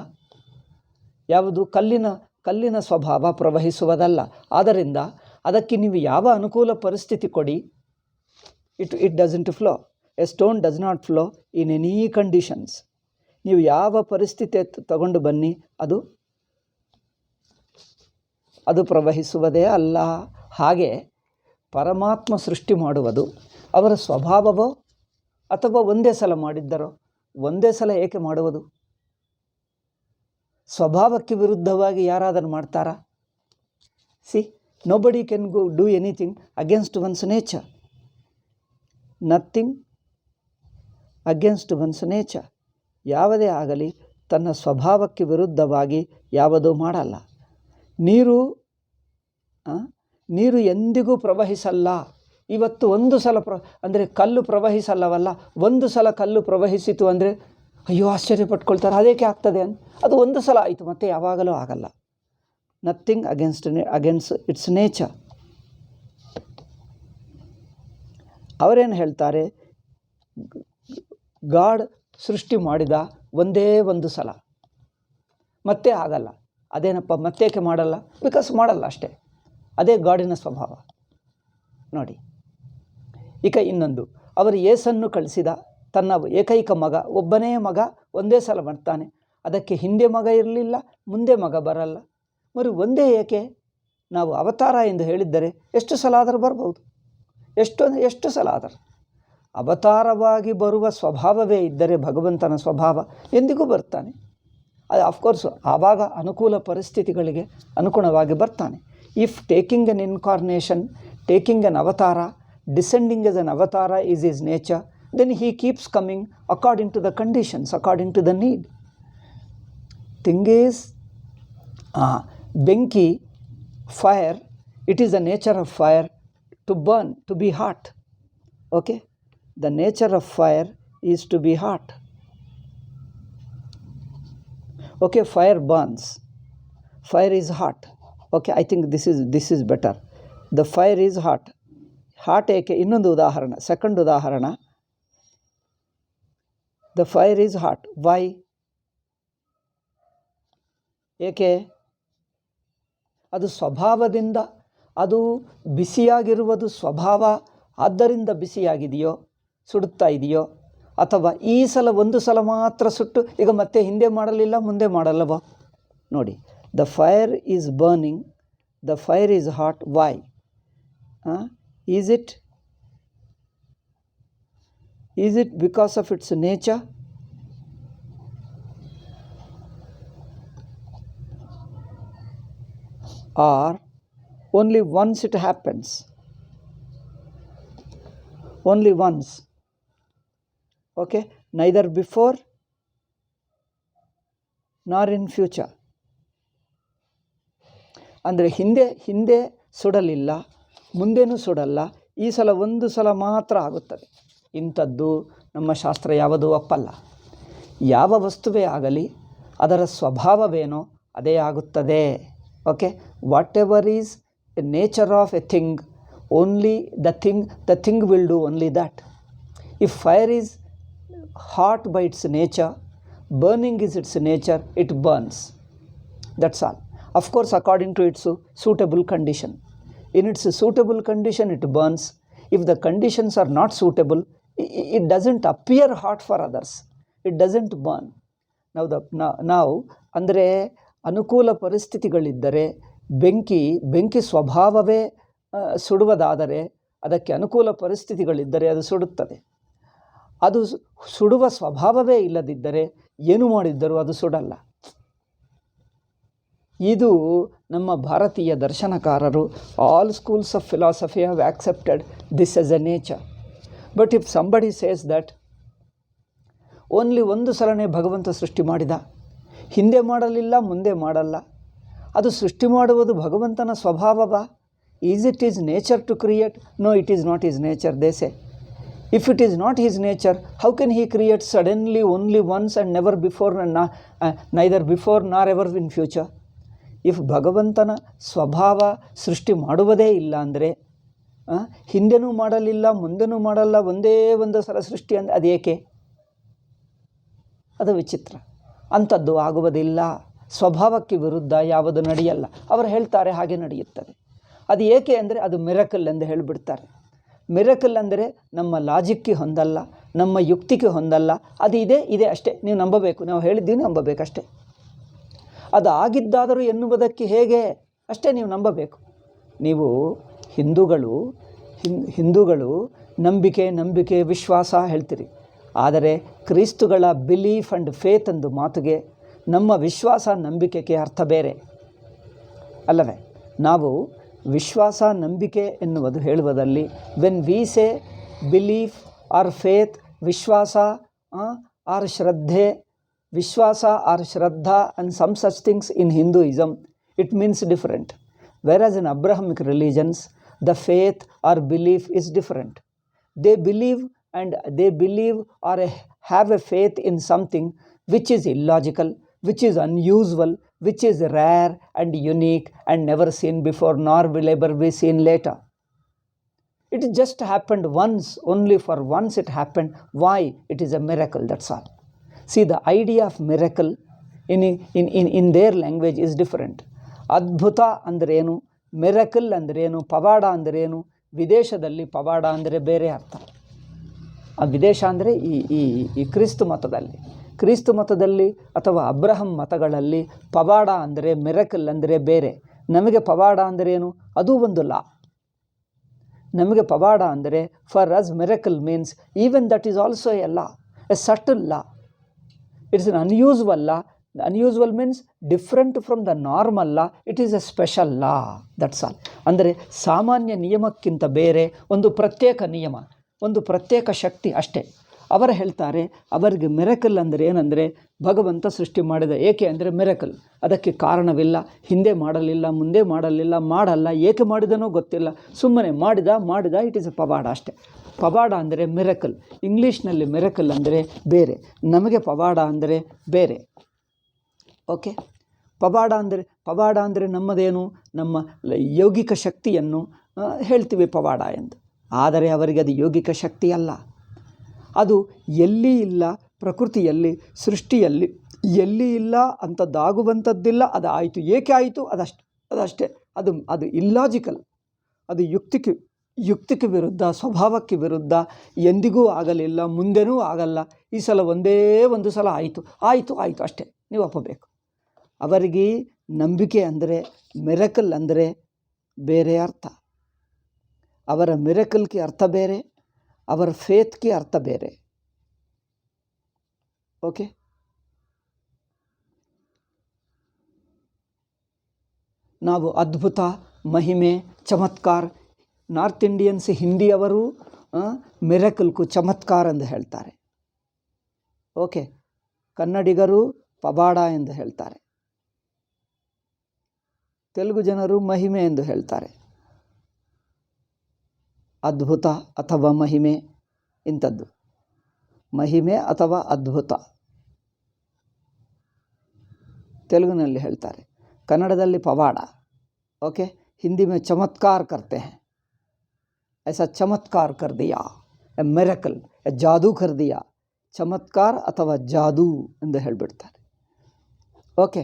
ಯಾವುದು? ಕಲ್ಲಿನ ಸ್ವಭಾವ ಪ್ರವಹಿಸುವುದಲ್ಲ. ಆದ್ದರಿಂದ ಅದಕ್ಕೆ ನೀವು ಯಾವ ಅನುಕೂಲ ಪರಿಸ್ಥಿತಿ ಕೊಡಿ, it doesn't flow. A stone does not flow in any conditions. ನೀವು ಯಾವ ಪರಿಸ್ಥಿತಿ ತಗೊಂಡು ಬನ್ನಿ, ಅದು ಪ್ರವಹಿಸುವುದೇ ಅಲ್ಲ. ಹಾಗೆ ಪರಮಾತ್ಮ ಸೃಷ್ಟಿ ಮಾಡುವುದು ಅವರ ಸ್ವಭಾವವೋ ಅಥವಾ ಒಂದೇ ಸಲ ಮಾಡಿದ್ದರೋ? ಒಂದೇ ಸಲ ಏಕೆ ಮಾಡುವುದು? ಸ್ವಭಾವಕ್ಕೆ ವಿರುದ್ಧವಾಗಿ ಯಾರಾದರೂ ಮಾಡ್ತಾರಾ? nobody can do anything against one's nature. Nothing against once nature. ಯಾವುದೇ ಆಗಲಿ ತನ್ನ ಸ್ವಭಾವಕ್ಕೆ ವಿರುದ್ಧವಾಗಿ ಯಾವುದೂ ಮಾಡಲ್ಲ. ನೀರು ಎಂದಿಗೂ ಪ್ರವಹಿಸಲ್ಲ. ಇವತ್ತು ಒಂದು ಸಲ ಅಂದರೆ ಕಲ್ಲು ಪ್ರವಹಿಸಲ್ಲವಲ್ಲ, ಒಂದು ಸಲ ಕಲ್ಲು ಪ್ರವಹಿಸಿತು ಅಂದರೆ ಅಯ್ಯೋ ಆಶ್ಚರ್ಯಪಟ್ಕೊಳ್ತಾರೆ, ಅದೇಕೆ ಆಗ್ತದೆ ಅಂತ. ಅದು ಒಂದು ಸಲ ಆಯಿತು, ಮತ್ತೆ ಯಾವಾಗಲೂ ಆಗಲ್ಲ. Nothing against it's nature. ಅವರೇನು ಹೇಳ್ತಾರೆ? ಗಾಡ್ ಸೃಷ್ಟಿ ಮಾಡಿದ ಒಂದೇ ಒಂದು ಸಲ, ಮತ್ತೆ ಆಗಲ್ಲ. ಅದೇನಪ್ಪ ಮತ್ತೇಕೆ ಮಾಡಲ್ಲ? ಬಿಕಾಸ್ ಮಾಡಲ್ಲ ಅಷ್ಟೇ. ಅದೇ ಗಾಡಿನ ಸ್ವಭಾವ. ನೋಡಿ, ಈಗ ಇನ್ನೊಂದು, ಅವರು ಯೇಸನ್ನು ಕಳಿಸಿದ ತನ್ನ ಏಕೈಕ ಮಗ, ಒಬ್ಬನೇ ಮಗ ಒಂದೇ ಸಲ ಬರ್ತಾನೆ. ಅದಕ್ಕೆ ಹಿಂದೆ ಮಗ ಇರಲಿಲ್ಲ, ಮುಂದೆ ಮಗ ಬರಲ್ಲ. మరి ಒಂದೇ ಏಕೆ? ನಾವು ಅವತಾರ ಎಂದು ಹೇಳಿದ್ದರೆ ಎಷ್ಟು ಸಲ ಆದರೂ ಬರ್ಬೋದು, ಎಷ್ಟು ಸಲ ಆದರೂ. ಅವತಾರವಾಗಿ ಬರುವ ಸ್ವಭಾವವೇ ಇದ್ದರೆ ಭಗವಂತನ ಸ್ವಭಾವ ಎಂದಿಗೂ ಬರ್ತಾನೆ. ಅದು ಅಫ್ಕೋರ್ಸ್ ಆವಾಗ ಅನುಕೂಲ ಪರಿಸ್ಥಿತಿಗಳಿಗೆ ಅನುಗುಣವಾಗಿ ಬರ್ತಾನೆ. If taking an incarnation, taking an avatar, descending as an avatar is his nature, then he keeps coming according to the conditions, according to the need. Thing is, ಬೆಂಕಿ, fire, it is the nature of fire to burn, to be hot. Okay, the nature of fire is to be hot. Okay, fire burns, fire is hot. Okay, I think this is better. The fire is hot. ಏಕೆ? ಇನ್ನೊಂದು ಉದಾಹರಣೆ, second ಉದಾಹರಣೆ. the fire is hot. Why? ಏಕೆ? ಅದು ಸ್ವಭಾವದಿಂದ, ಅದು ಬಿಸಿಯಾಗಿರುವುದು ಸ್ವಭಾವ, ಆದ್ದರಿಂದ ಬಿಸಿಯಾಗಿದೆಯೋ, ಸುಡುತ್ತಾ ಇದೆಯೋ? ಅಥವಾ ಈ ಸಲ ಒಂದು ಸಲ ಮಾತ್ರ ಸುಟ್ಟು ಈಗ ಮತ್ತೆ ಹಿಂದೆ ಮಾಡಲಿಲ್ಲ, ಮುಂದೆ ಮಾಡಲ್ಲವೋ? ನೋಡಿ, the fire is burning, the fire is hot. Why? Is it because of its nature? Or only once it happens, only once. Okay, neither before nor in future. ಅಂದರೆ ಹಿಂದೆ ಸುಡಲಿಲ್ಲ, ಮುಂದೇನೂ ಸುಡಲ್ಲ, ಈ ಸಲ ಒಂದು ಸಲ ಮಾತ್ರ ಆಗುತ್ತದೆ. ಇಂಥದ್ದು ನಮ್ಮ ಶಾಸ್ತ್ರ ಯಾವುದೂ ಒಪ್ಪಲ್ಲ. ಯಾವ ವಸ್ತುವೇ ಆಗಲಿ ಅದರ ಸ್ವಭಾವವೇನೋ ಅದೇ ಆಗುತ್ತದೆ. Okay, what ever is A nature of A thing, only the thing will do only that. If fire is hot by its nature, burning is its nature, it burns. That's all. Of course, according to its suitable condition. In its suitable condition, it burns. If the conditions are not suitable, it doesn't appear hot for others. It doesn't burn. ನಾವು ಅಂದರೆ ಅನುಕೂಲ ಪರಿಸ್ಥಿತಿಗಳಿದ್ದರೆ ಬೆಂಕಿ ಸ್ವಭಾವವೇ ಸುಡುವುದಾದರೆ, ಅದಕ್ಕೆ ಅನುಕೂಲ ಪರಿಸ್ಥಿತಿಗಳಿದ್ದರೆ ಅದು ಸುಡುತ್ತದೆ. ಅದು ಸುಡುವ ಸ್ವಭಾವವೇ ಇಲ್ಲದಿದ್ದರೆ ಏನು ಮಾಡಿದ್ದರೂ ಅದು ಸುಡಲ್ಲ. ಇದು ನಮ್ಮ ಭಾರತೀಯ ದರ್ಶನಕಾರರು, all schools of philosophy have accepted this as a nature. But if somebody says that only ಒಂದು ಸಲನೇ ಭಗವಂತ ಸೃಷ್ಟಿ ಮಾಡಿದ, ಹಿಂದೆ ಮಾಡಲಿಲ್ಲ, ಮುಂದೆ ಮಾಡಲ್ಲ, ಅದು ಸೃಷ್ಟಿ ಮಾಡುವುದು ಭಗವಂತನ ಸ್ವಭಾವವಾ? Is it is nature to create? No, it is not his nature, they say. If it is not his nature, how can he create suddenly only once and never before, neither before nor ever in future? If ಭಗವಂತನ ಸ್ವಭಾವ ಸೃಷ್ಟಿ ಮಾಡುವುದೇ ಇಲ್ಲ ಅಂದರೆ, ಹಿಂದೆನೂ ಮಾಡಲಿಲ್ಲ, ಮುಂದೆನೂ ಮಾಡಲ್ಲ, ಒಂದೇ ಒಂದು ಸಲ ಸೃಷ್ಟಿ ಅಂದರೆ ಅದೇಕೆ? ಅದು ವಿಚಿತ್ರ. ಅಂಥದ್ದು ಆಗುವುದಿಲ್ಲ. ಸ್ವಭಾವಕ್ಕೆ ವಿರುದ್ಧ ಯಾವುದು ನಡೆಯಲ್ಲ. ಅವರು ಹೇಳ್ತಾರೆ ಹಾಗೆ ನಡೆಯುತ್ತದೆ. ಅದು ಏಕೆ ಅಂದರೆ ಅದು ಮಿರಕಲ್ ಎಂದು ಹೇಳಿಬಿಡ್ತಾರೆ. ಮಿರಕಲ್ ಅಂದರೆ ನಮ್ಮ ಲಾಜಿಕ್ಗೆ ಹೊಂದಲ್ಲ, ನಮ್ಮ ಯುಕ್ತಿಗೆ ಹೊಂದಲ್ಲ. ಅದು ಇದೆ ಅಷ್ಟೇ, ನೀವು ನಂಬಬೇಕು, ನಾವು ಹೇಳಿದ್ದೀವಿ ನಂಬಬೇಕಷ್ಟೇ. ಅದು ಆಗಿದ್ದಾದರೂ ಎನ್ನುವುದಕ್ಕೆ ಹೇಗೆ ಅಷ್ಟೇ ನೀವು ನಂಬಬೇಕು. ನೀವು ಹಿಂದೂಗಳು ನಂಬಿಕೆ ವಿಶ್ವಾಸ ಹೇಳ್ತೀರಿ. ಆದರೆ ಕ್ರಿಸ್ತುಗಳ ಬಿಲೀಫ್ ಆ್ಯಂಡ್ ಫೇತ್ ಎಂದು ಮಾತುಗೆ ನಮ್ಮ ವಿಶ್ವಾಸ ನಂಬಿಕೆಗೆ ಅರ್ಥ ಬೇರೆ ಅಲ್ಲವೇ? ನಾವು ವಿಶ್ವಾಸ ನಂಬಿಕೆ ಎನ್ನುವುದು ಹೇಳುವುದಲ್ಲಿ, when we say belief or faith, ವಿಶ್ವಾಸ ಆರ್ ಶ್ರದ್ಧೆ, ವಿಶ್ವಾಸ ಆರ್ ಶ್ರದ್ಧಾ and some such things in Hinduism, it means different. Whereas in Abrahamic religions, the faith or belief is different. They believe or have a faith in something which is illogical, which is unusual, which is rare and unique and never seen before nor will ever be seen later. It just happened once, only for once it happened. Why? It is a miracle, that's all. See, the idea of miracle in their language is different. ಅದ್ಭುತ ಅಂದ್ರೇನು, miracle ಅಂದ್ರೇನು, ಪವಾಡ ಅಂದ್ರೇನು? ವಿದೇಶದಲ್ಲಿ ಪವಾಡ ಅಂದರೆ ಬೇರೆ ಅರ್ಥ. ಆ ವಿದೇಶ ಅಂದರೆ ಈ ಕ್ರಿಸ್ತು ಮತದಲ್ಲಿ ಅಥವಾ ಅಬ್ರಹಂ ಮತಗಳಲ್ಲಿ ಪವಾಡ ಅಂದರೆ, ಮಿರಕಲ್ ಅಂದರೆ ಬೇರೆ. ನಮಗೆ ಪವಾಡ ಅಂದರೇನು? ಅದೂ ಒಂದು ಲಾ. ನಮಗೆ ಪವಾಡ ಅಂದರೆ, for us miracle means even that is also a law, A subtle law. It's an ಅನ್ಯೂಸ್ವಲ್ law. ಅನ್ಯೂಸ್ವಲ್ means different from the normal law. It is A special law, that's all. ಅಂದರೆ ಸಾಮಾನ್ಯ ನಿಯಮಕ್ಕಿಂತ ಬೇರೆ ಒಂದು ಪ್ರತ್ಯೇಕ ನಿಯಮ, ಒಂದು ಪ್ರತ್ಯೇಕ ಶಕ್ತಿ ಅಷ್ಟೇ. ಅವರು ಹೇಳ್ತಾರೆ, ಅವರಿಗೆ ಮಿರಕಲ್ ಅಂದರೆ ಏನಂದರೆ, ಭಗವಂತ ಸೃಷ್ಟಿ ಮಾಡಿದ. ಏಕೆ ಅಂದರೆ ಮಿರಕಲ್, ಅದಕ್ಕೆ ಕಾರಣವಿಲ್ಲ, ಹಿಂದೆ ಮಾಡಲಿಲ್ಲ, ಮುಂದೆ ಮಾಡಲ್ಲ, ಏಕೆ ಮಾಡಿದನೋ ಗೊತ್ತಿಲ್ಲ, ಸುಮ್ಮನೆ ಮಾಡಿದ, ಇಟ್ ಈಸ್ ಎ ಪವಾಡ ಅಷ್ಟೇ. ಪವಾಡ ಅಂದರೆ ಮಿರಕಲ್. ಇಂಗ್ಲೀಷ್ನಲ್ಲಿ ಮಿರಕಲ್ ಅಂದರೆ ಬೇರೆ, ನಮಗೆ ಪವಾಡ ಅಂದರೆ ಬೇರೆ. ಓಕೆ, ಪವಾಡ ಅಂದರೆ ನಮ್ಮದೇನು, ನಮ್ಮ ಯೌಗಿಕ ಶಕ್ತಿಯನ್ನು ಹೇಳ್ತೀವಿ ಪವಾಡ ಎಂದು. ಆದರೆ ಅವರಿಗೆ ಅದು ಯೌಗಿಕ ಶಕ್ತಿ ಅಲ್ಲ. ಅದು ಎಲ್ಲಿ ಇಲ್ಲ, ಪ್ರಕೃತಿಯಲ್ಲಿ, ಸೃಷ್ಟಿಯಲ್ಲಿ ಎಲ್ಲಿ ಇಲ್ಲ, ಅಂಥದ್ದಾಗುವಂಥದ್ದಿಲ್ಲ. ಅದು ಆಯಿತು, ಏಕೆ ಆಯಿತು ಅದಷ್ಟೇ. ಅದು ಇಲ್ಲಾಜಿಕಲ್. ಅದು ಯುಕ್ತಿಗೆ ವಿರುದ್ಧ, ಸ್ವಭಾವಕ್ಕೆ ವಿರುದ್ಧ. ಎಂದಿಗೂ ಆಗಲಿಲ್ಲ, ಮುಂದೆನೂ ಆಗಲ್ಲ. ಈ ಸಲ ಒಂದೇ ಒಂದು ಸಲ ಆಯಿತು ಅಷ್ಟೇ, ನೀವು ಒಪ್ಪಬೇಕು. ಅವರಿಗೆ ನಂಬಿಕೆ ಅಂದರೆ, ಮಿರಕಲ್ ಅಂದರೆ ಬೇರೆ ಅರ್ಥ. ಅವರ ಮಿರಕಲ್ಗೆ ಅರ್ಥ ಬೇರೆ, ಅವರ ಫೇತ್ಗೆ ಅರ್ಥ ಬೇರೆ. ಓಕೆ, ನಾವು ಅದ್ಭುತ, ಮಹಿಮೆ, ಚಮತ್ಕಾರ, ನಾರ್ತ್ ಇಂಡಿಯನ್ಸ್ ಹಿಂದಿಯವರು ಮಿರಕಲ್ಕು ಚಮತ್ಕಾರ ಎಂದು ಹೇಳ್ತಾರೆ. ಓಕೆ, ಕನ್ನಡಿಗರು ಪವಾಡ ಎಂದು ಹೇಳ್ತಾರೆ, ತೆಲುಗು ಜನರು ಮಹಿಮೆ ಎಂದು ಹೇಳ್ತಾರೆ. ಅದ್ಭುತ ಅಥವಾ ಮಹಿಮೆ, ಇಂಥದ್ದು ಮಹಿಮೆ ಅಥವಾ ಅದ್ಭುತ ತೆಲುಗಿನಲ್ಲಿ ಹೇಳ್ತಾರೆ, ಕನ್ನಡದಲ್ಲಿ ಪವಾಡ. ओके, हिंदी में चमत्कार करते हैं, ऐसा चमत्कार कर दिया, ए मिरेकल, ए जादू कर दिया, ಚಮತ್ಕಾರ ಅಥವಾ ಜಾದೂ ಎಂದು ಹೇಳಿಬಿಡ್ತಾರೆ. ಓಕೆ,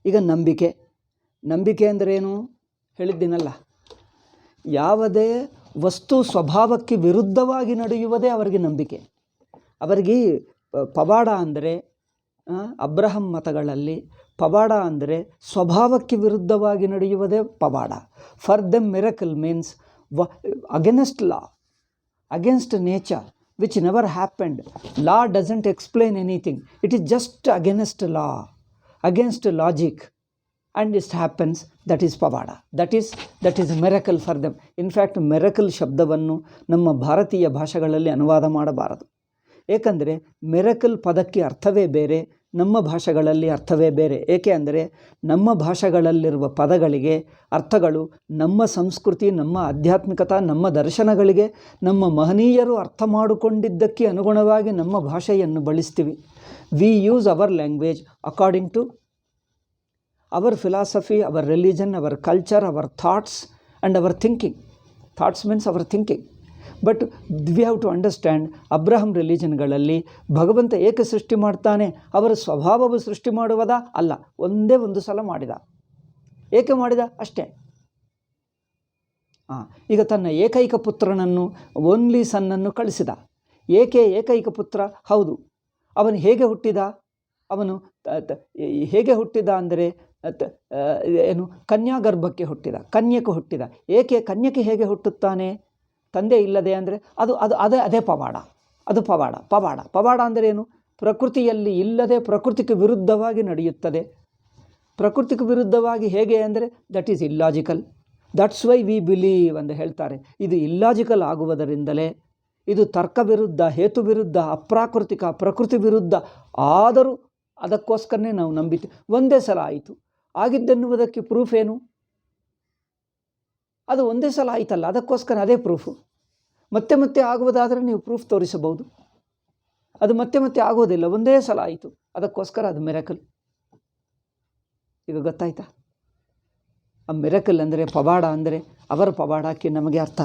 ಈಗ ನಂಬಿಕೆ ಅಂದ್ರೇನು ಹೇಳಿದ್ದೀನಲ್ಲ, ಯಾವುದೇ ವಸ್ತು ಸ್ವಭಾವಕ್ಕೆ ವಿರುದ್ಧವಾಗಿ ನಡೆಯುವುದೇ ಅವರಿಗೆ ನಂಬಿಕೆ. ಅವರಿಗೆ ಪವಾಡ ಅಂದರೆ ಅಬ್ರಹಂ ಮತಗಳಲ್ಲಿ ಪವಾಡ ಅಂದರೆ ಸ್ವಭಾವಕ್ಕೆ ವಿರುದ್ಧವಾಗಿ ನಡೆಯುವುದೇ ಪವಾಡ. For them miracle means against law, against nature, which never happened. Law doesn't explain anything. It is just against law, against logic, and it happens. That is pavada. That is a miracle for them. In fact, miracle ಶಬ್ದವನ್ನು ನಮ್ಮ ಭಾರತೀಯ ಭಾಷೆಗಳಲ್ಲಿ ಅನುವಾದ ಮಾಡಬಾರದು. ಏಕೆಂದರೆ miracle ಪದಕ್ಕೆ ಅರ್ಥವೇ ಬೇರೆ, ನಮ್ಮ ಭಾಷೆಗಳಲ್ಲಿ ಅರ್ಥವೇ ಬೇರೆ. ಏಕೆ ಅಂದರೆ ನಮ್ಮ ಭಾಷೆಗಳಲ್ಲಿರುವ ಪದಗಳಿಗೆ ಅರ್ಥಗಳು ನಮ್ಮ ಸಂಸ್ಕೃತಿ, ನಮ್ಮ ಆಧ್ಯಾತ್ಮಿಕತೆ, ನಮ್ಮ ದರ್ಶನಗಳಿಗೆ, ನಮ್ಮ ಮಹನೀಯರು ಅರ್ಥ ಮಾಡಿಕೊಂಡಿದ್ದಕ್ಕೆ ಅನುಗುಣವಾಗಿ ನಮ್ಮ ಭಾಷೆಯನ್ನು ಬಳಸ್ತೀವಿ. We use our language according to our philosophy, our religion, our culture, our thoughts and our thinking. Thoughts means our thinking. But we have to understand, Abraham ರಿಲಿಜನ್ಗಳಲ್ಲಿ ಭಗವಂತ ಏಕೆ ಸೃಷ್ಟಿ ಮಾಡ್ತಾನೆ? ಅವರ ಸ್ವಭಾವವು ಸೃಷ್ಟಿ ಮಾಡುವುದಾ? ಅಲ್ಲ, ಒಂದೇ ಒಂದು ಸಲ ಮಾಡಿದ. ಏಕೆ ಮಾಡಿದ? ಅಷ್ಟೇ. ಈಗ ತನ್ನ ಏಕೈಕ ಪುತ್ರನನ್ನು, ಓನ್ಲಿ ಸನ್ನನ್ನು ಕಳಿಸಿದ. ಏಕೆ ಏಕೈಕ ಪುತ್ರ? ಹೌದು. ಅವನು ಹೇಗೆ ಹುಟ್ಟಿದ? ಅವನು ಹೇಗೆ ಹುಟ್ಟಿದ ಅಂದರೆ ಏನು, ಕನ್ಯಾಗರ್ಭಕ್ಕೆ ಹುಟ್ಟಿದ, ಕನ್ಯೆಗೆ ಹುಟ್ಟಿದ. ಏಕೆ ಕನ್ಯೆಗೆ ಹೇಗೆ ಹುಟ್ಟುತ್ತಾನೆ? ತಂದೆ ಇಲ್ಲದೆ ಅಂದರೆ ಅದೇ ಪವಾಡ. ಅದು ಪವಾಡ ಅಂದರೆ ಏನು? ಪ್ರಕೃತಿಯಲ್ಲಿ ಇಲ್ಲದೆ ಪ್ರಕೃತಿಗೆ ವಿರುದ್ಧವಾಗಿ ನಡೆಯುತ್ತದೆ. ಪ್ರಕೃತಿಗೆ ವಿರುದ್ಧವಾಗಿ ಹೇಗೆ ಅಂದರೆ that is illogical. That's why we believe ಎಂದು ಹೇಳ್ತಾರೆ. ಇದು ಇಲ್ಲಾಜಿಕಲ್ ಆಗುವುದರಿಂದಲೇ, ಇದು ತರ್ಕ ವಿರುದ್ಧ, ಹೇತು ವಿರುದ್ಧ, ಅಪ್ರಾಕೃತಿಕ, ಪ್ರಕೃತಿ ವಿರುದ್ಧ. ಆದರೂ ಅದಕ್ಕೋಸ್ಕರನೇ ನಾವು ನಂಬಿತೀವಿ. ಒಂದೇ ಸಲ ಆಯಿತು. ಆಗಿದ್ದೆನ್ನುವುದಕ್ಕೆ ಪ್ರೂಫ್ ಏನು? ಅದು ಒಂದೇ ಸಲ ಆಯ್ತಲ್ಲ, ಅದಕ್ಕೋಸ್ಕರ ಅದೇ ಪ್ರೂಫು. ಮತ್ತೆ ಆಗುವುದಾದರೆ ನೀವು ಪ್ರೂಫ್ ತೋರಿಸಬಹುದು. ಅದು ಮತ್ತೆ ಆಗೋದಿಲ್ಲ, ಒಂದೇ ಸಲ ಆಯಿತು, ಅದಕ್ಕೋಸ್ಕರ ಅದು ಮಿರಕಲ್. ಈಗ ಗೊತ್ತಾಯ್ತಾ? ಆ ಮಿರಕಲ್ ಅಂದರೆ, ಪವಾಡ ಅಂದರೆ ಅವರ ಪವಾಡಕ್ಕೆ ನಮಗೆ ಅರ್ಥ.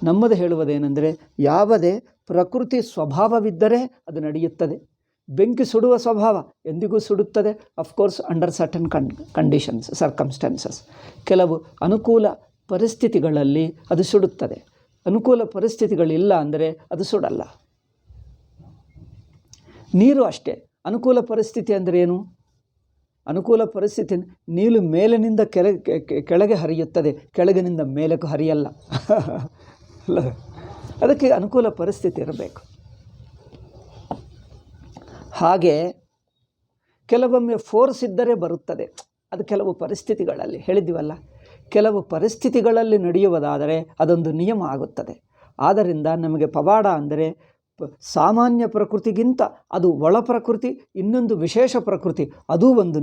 ನಮ್ಮದು ಹೇಳುವುದೇನೆಂದರೆ, ಯಾವುದೇ ಪ್ರಕೃತಿ ಸ್ವಭಾವವಿದ್ದರೆ ಅದು ನಡೆಯುತ್ತದೆ. ಬೆಂಕಿ ಸುಡುವ ಸ್ವಭಾವ ಎಂದಿಗೂ ಸುಡುತ್ತದೆ, of course under certain conditions, circumstances. ಕೆಲವು ಅನುಕೂಲ ಪರಿಸ್ಥಿತಿಗಳಲ್ಲಿ ಅದು ಸುಡುತ್ತದೆ. ಅನುಕೂಲ ಪರಿಸ್ಥಿತಿಗಳಿಲ್ಲ ಅಂದರೆ ಅದು ಸುಡಲ್ಲ. ನೀರು ಅಷ್ಟೇ. ಅನುಕೂಲ ಪರಿಸ್ಥಿತಿ ಅಂದರೆ ಏನು? ಅನುಕೂಲ ಪರಿಸ್ಥಿತಿ, ನೀರು ಮೇಲಿನಿಂದ ಕೆಳಗೆ ಹರಿಯುತ್ತದೆ, ಕೆಳಗಿನಿಂದ ಮೇಲಕ್ಕೂ ಹರಿಯಲ್ಲ. ಅದಕ್ಕೆ ಅನುಕೂಲ ಪರಿಸ್ಥಿತಿ ಇರಬೇಕು. ಹಾಗೆ ಕೆಲವೊಮ್ಮೆ ಫೋರ್ಸ್ ಇದ್ದರೆ ಬರುತ್ತದೆ. ಅದು ಕೆಲವು ಪರಿಸ್ಥಿತಿಗಳಲ್ಲಿ ಹೇಳಿದ್ದೀವಲ್ಲ, ಕೆಲವು ಪರಿಸ್ಥಿತಿಗಳಲ್ಲಿ ನಡೆಯುವುದಾದರೆ ಅದೊಂದು ನಿಯಮ ಆಗುತ್ತದೆ. ಆದ್ದರಿಂದ ನಮಗೆ ಪವಾಡ ಅಂದರೆ ಸಾಮಾನ್ಯ ಪ್ರಕೃತಿಗಿಂತ ಅದು ಒಳ ಪ್ರಕೃತಿ, ಇನ್ನೊಂದು ವಿಶೇಷ ಪ್ರಕೃತಿ, ಅದೂ ಒಂದು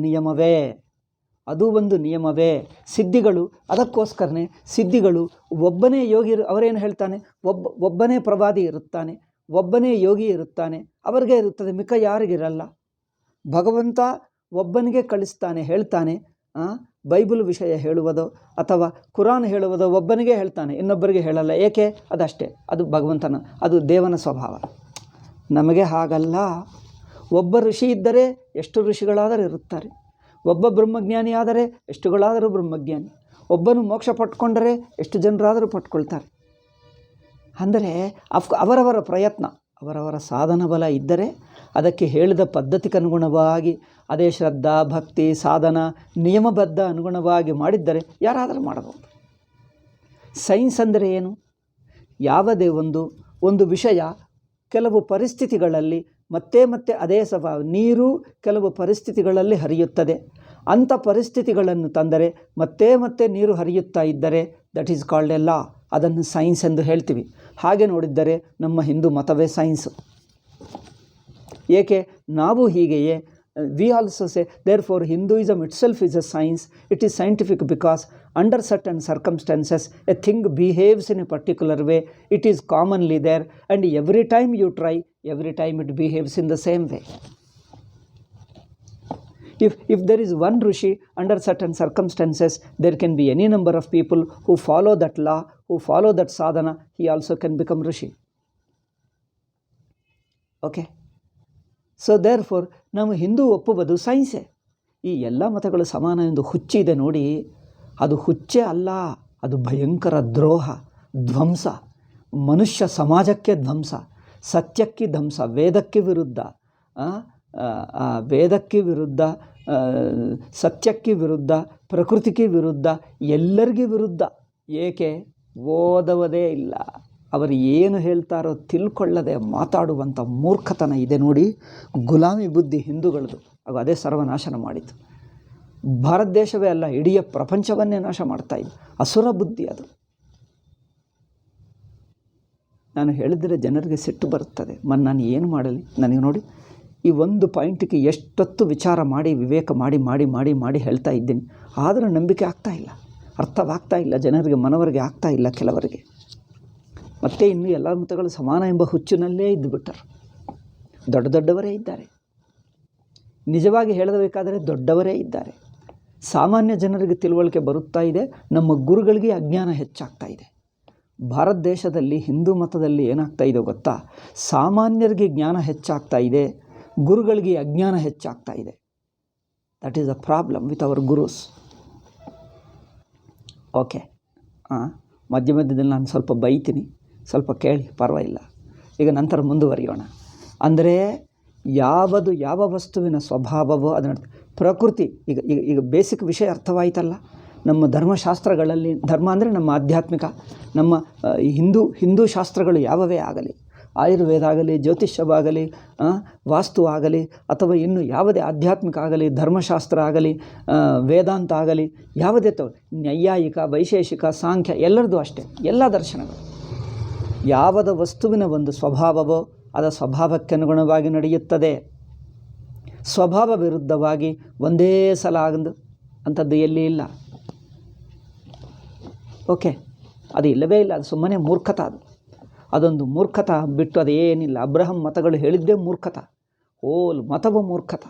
ನಿಯಮವೇ. ಸಿದ್ಧಿಗಳು ಅದಕ್ಕೋಸ್ಕರನೇ, ಸಿದ್ಧಿಗಳು ಒಬ್ಬನೇ ಯೋಗಿ, ಅವರೇನು ಹೇಳ್ತಾನೆ, ಒಬ್ಬನೇ ಪ್ರವಾದಿ ಇರುತ್ತಾನೆ, ಒಬ್ಬನೇ ಯೋಗಿ ಇರುತ್ತಾನೆ, ಅವರಿಗೆ ಇರುತ್ತದೆ, ಮಿಕ್ಕ ಯಾರಿಗಿರಲ್ಲ. ಭಗವಂತ ಒಬ್ಬನಿಗೆ ಕಳಿಸ್ತಾನೆ, ಹೇಳ್ತಾನೆ. ಬೈಬಲ್ ವಿಷಯ ಹೇಳುವುದೋ ಅಥವಾ ಕುರಾನ್ ಹೇಳುವುದೋ ಒಬ್ಬನಿಗೆ ಹೇಳ್ತಾನೆ, ಇನ್ನೊಬ್ಬರಿಗೆ ಹೇಳಲ್ಲ. ಏಕೆ? ಅದಷ್ಟೇ, ಅದು ಭಗವಂತನ, ಅದು ದೇವನ ಸ್ವಭಾವ. ನಮಗೆ ಹಾಗಲ್ಲ. ಒಬ್ಬ ಋಷಿ ಇದ್ದರೆ ಎಷ್ಟು ಋಷಿಗಳಾದರೂ ಇರುತ್ತಾರೆ, ಒಬ್ಬ ಬ್ರಹ್ಮಜ್ಞಾನಿ ಆದರೆ ಎಷ್ಟುಗಳಾದರೂ ಬ್ರಹ್ಮಜ್ಞಾನಿ, ಒಬ್ಬನು ಮೋಕ್ಷ ಪಟ್ಕೊಂಡರೆ ಎಷ್ಟು ಜನರಾದರೂ ಪಟ್ಕೊಳ್ತಾರೆ. ಅಂದರೆ ಅವರವರ ಪ್ರಯತ್ನ, ಅವರವರ ಸಾಧನ ಬಲ ಇದ್ದರೆ, ಅದಕ್ಕೆ ಹೇಳಿದ ಪದ್ಧತಿಗನುಗುಣವಾಗಿ, ಅದೇ ಶ್ರದ್ಧಾ ಭಕ್ತಿ ಸಾಧನ ನಿಯಮಬದ್ಧ ಅನುಗುಣವಾಗಿ ಮಾಡಿದ್ದರೆ ಯಾರಾದರೂ ಮಾಡಬಹುದು. ಸೈನ್ಸ್ ಅಂದರೆ ಏನು? ಯಾವುದೇ ಒಂದು ವಿಷಯ ಕೆಲವು ಪರಿಸ್ಥಿತಿಗಳಲ್ಲಿ ಮತ್ತೆ ಅದೇ ಸ್ವಭಾವ. ನೀರು ಕೆಲವು ಪರಿಸ್ಥಿತಿಗಳಲ್ಲಿ ಹರಿಯುತ್ತದೆ. ಅಂಥ ಪರಿಸ್ಥಿತಿಗಳನ್ನು ತಂದರೆ ಮತ್ತೆ ನೀರು ಹರಿಯುತ್ತಾ ಇದ್ದರೆ that is called a law. ಅದನ್ನು ಸೈನ್ಸ್ ಎಂದು ಹೇಳ್ತೀವಿ. ಹಾಗೆ ನೋಡಿದ್ದರೆ ನಮ್ಮ ಹಿಂದೂ ಮತವೇ ಸೈನ್ಸು. ಏಕೆ ನಾವು ಹೀಗೆಯೇ we also say therefore Hinduism itself is a science, it is scientific because under certain circumstances a thing behaves in a particular way, it is commonly there and every time you try, every time it behaves in the same way. If there is one Rishi, under certain circumstances, there can be any number of people who follow that law, who follow that sadhana, he also can become Rishi. Okay? So therefore, ನಾವು ಹಿಂದೂ ಒಪ್ಪುವುದು ಸೈನ್ಸೇ. ಈ ಎಲ್ಲ ಮತಗಳು ಸಮಾನ ಎಂದು ಹುಚ್ಚಿದೆ ನೋಡಿ, ಅದು ಹುಚ್ಚೇ ಅಲ್ಲ, ಅದು ಭಯಂಕರ ದ್ರೋಹ, ಧ್ವಂಸ, ಮನುಷ್ಯ ಸಮಾಜಕ್ಕೆ ಧ್ವಂಸ, ಸತ್ಯಕ್ಕೆ ಧ್ವಂಸ, ವೇದಕ್ಕೆ ವಿರುದ್ಧ, ವೇದಕ್ಕೆ ವಿರುದ್ಧ, ಸತ್ಯಕ್ಕೆ ವಿರುದ್ಧ, ಪ್ರಕೃತಿಗೆ ವಿರುದ್ಧ, ಎಲ್ಲರಿಗೂ ವಿರುದ್ಧ. ಏಕೆ? ಓದವದೇ ಇಲ್ಲ, ಅವರು ಏನು ಹೇಳ್ತಾರೋ ತಿಳ್ಕೊಳ್ಳದೆ ಮಾತಾಡುವಂಥ ಮೂರ್ಖತನ ಇದೆ ನೋಡಿ. ಗುಲಾಮಿ ಬುದ್ಧಿ ಹಿಂದೂಗಳದು, ಆಗ ಅದೇ ಸರ್ವನಾಶನ ಮಾಡಿತು. ಭಾರತ ದೇಶವೇ ಅಲ್ಲ, ಇಡೀ ಪ್ರಪಂಚವನ್ನೇ ನಾಶ ಮಾಡ್ತಾ ಇದೆ. ಅಸುರ ಬುದ್ಧಿ ಅದು. ನಾನು ಹೇಳಿದರೆ ಜನರಿಗೆ ಸಿಟ್ಟು ಬರುತ್ತದೆ. ನಾನು ಏನು ಮಾಡಲಿ? ನನಗೆ ನೋಡಿ, ಈ ಒಂದು ಪಾಯಿಂಟಿಗೆ ಎಷ್ಟೊತ್ತು ವಿಚಾರ ಮಾಡಿ, ವಿವೇಕ ಮಾಡಿ ಮಾಡಿ ಮಾಡಿ ಮಾಡಿ ಹೇಳ್ತಾ ಇದ್ದೀನಿ. ಆದರೆ ನಂಬಿಕೆ ಆಗ್ತಾ ಇಲ್ಲ, ಅರ್ಥವಾಗ್ತಾ ಇಲ್ಲ, ಜನರಿಗೆ ಮನವರಿಗೆ ಆಗ್ತಾ ಇಲ್ಲ ಕೆಲವರಿಗೆ. ಮತ್ತೆ ಇನ್ನೂ ಎಲ್ಲ ಮತಗಳು ಸಮಾನ ಎಂಬ ಹುಚ್ಚಿನಲ್ಲೇ ಇದ್ದುಬಿಟ್ಟರು. ದೊಡ್ಡ ದೊಡ್ಡವರೇ ಇದ್ದಾರೆ, ನಿಜವಾಗಿ ಹೇಳಬೇಕಾದರೆ ದೊಡ್ಡವರೇ ಇದ್ದಾರೆ. ಸಾಮಾನ್ಯ ಜನರಿಗೆ ತಿಳುವಳಿಕೆ ಬರುತ್ತಾ ಇದೆ, ನಮ್ಮ ಗುರುಗಳಿಗೆ ಅಜ್ಞಾನ ಹೆಚ್ಚಾಗ್ತಾ ಇದೆ. ಭಾರತ ದೇಶದಲ್ಲಿ ಹಿಂದೂ ಮತದಲ್ಲಿ ಏನಾಗ್ತಾ ಇದೆ ಗೊತ್ತಾ? ಸಾಮಾನ್ಯರಿಗೆ ಜ್ಞಾನ ಹೆಚ್ಚಾಗ್ತಾ ಇದೆ, ಗುರುಗಳಿಗೆ ಅಜ್ಞಾನ ಹೆಚ್ಚಾಗ್ತಾ ಇದೆ. That is a problem with our gurus. Okay, ಮಧ್ಯ ಮಧ್ಯದಲ್ಲಿ ನಾನು ಸ್ವಲ್ಪ ಬೈತೀನಿ, ಸ್ವಲ್ಪ ಕೇಳಿ, ಪರವಾಗಿಲ್ಲ. ಈಗ ನಂತರ ಮುಂದುವರಿಯೋಣ. ಅಂದರೆ ಯಾವ ವಸ್ತುವಿನ ಸ್ವಭಾವವೋ ಅದನ್ನು ಪ್ರಕೃತಿ, ಈಗ ಬೇಸಿಕ್ ವಿಷಯ ಅರ್ಥವಾಯಿತಲ್ಲ. ನಮ್ಮ ಧರ್ಮಶಾಸ್ತ್ರಗಳಲ್ಲಿ, ಧರ್ಮ ಅಂದರೆ ನಮ್ಮ ಆಧ್ಯಾತ್ಮಿಕ, ನಮ್ಮ ಹಿಂದೂ ಶಾಸ್ತ್ರಗಳು ಯಾವವೇ ಆಗಲಿ, ಆಯುರ್ವೇದ ಆಗಲಿ, ಜ್ಯೋತಿಷ್ಯವಾಗಲಿ, ವಾಸ್ತು ಆಗಲಿ, ಅಥವಾ ಇನ್ನು ಯಾವುದೇ ಆಧ್ಯಾತ್ಮಿಕ ಆಗಲಿ, ಧರ್ಮಶಾಸ್ತ್ರ ಆಗಲಿ, ವೇದಾಂತ ಆಗಲಿ, ಯಾವುದೇ ನೈಯಾಯಿಕ, ವೈಶೇಷಿಕ, ಸಾಂಖ್ಯ, ಎಲ್ಲರದು ಅಷ್ಟೇ. ಎಲ್ಲ ದರ್ಶನಗಳು ಯಾವದ ವಸ್ತುವಿನ ಒಂದು ಸ್ವಭಾವವೋ ಅದರ ಸ್ವಭಾವಕ್ಕೆ ಅನುಗುಣವಾಗಿ ನಡೆಯುತ್ತದೆ. ಸ್ವಭಾವ ವಿರುದ್ಧವಾಗಿ ಒಂದೇ ಸಲ ಆಗದು ಅಂಥದ್ದು ಎಲ್ಲಿ ಇಲ್ಲ. ಓಕೆ, ಅದು ಇಲ್ಲವೇ ಇಲ್ಲ. ಅದು ಸುಮ್ಮನೆ ಮೂರ್ಖತ. ಅದೊಂದು ಮೂರ್ಖತ ಬಿಟ್ಟು ಅದೇನಿಲ್ಲ. ಅಬ್ರಹಂ ಮತಗಳು ಹೇಳಿದ್ದೇ ಮೂರ್ಖತ, ಹೋಲ್ ಮತವ ಮೂರ್ಖತ.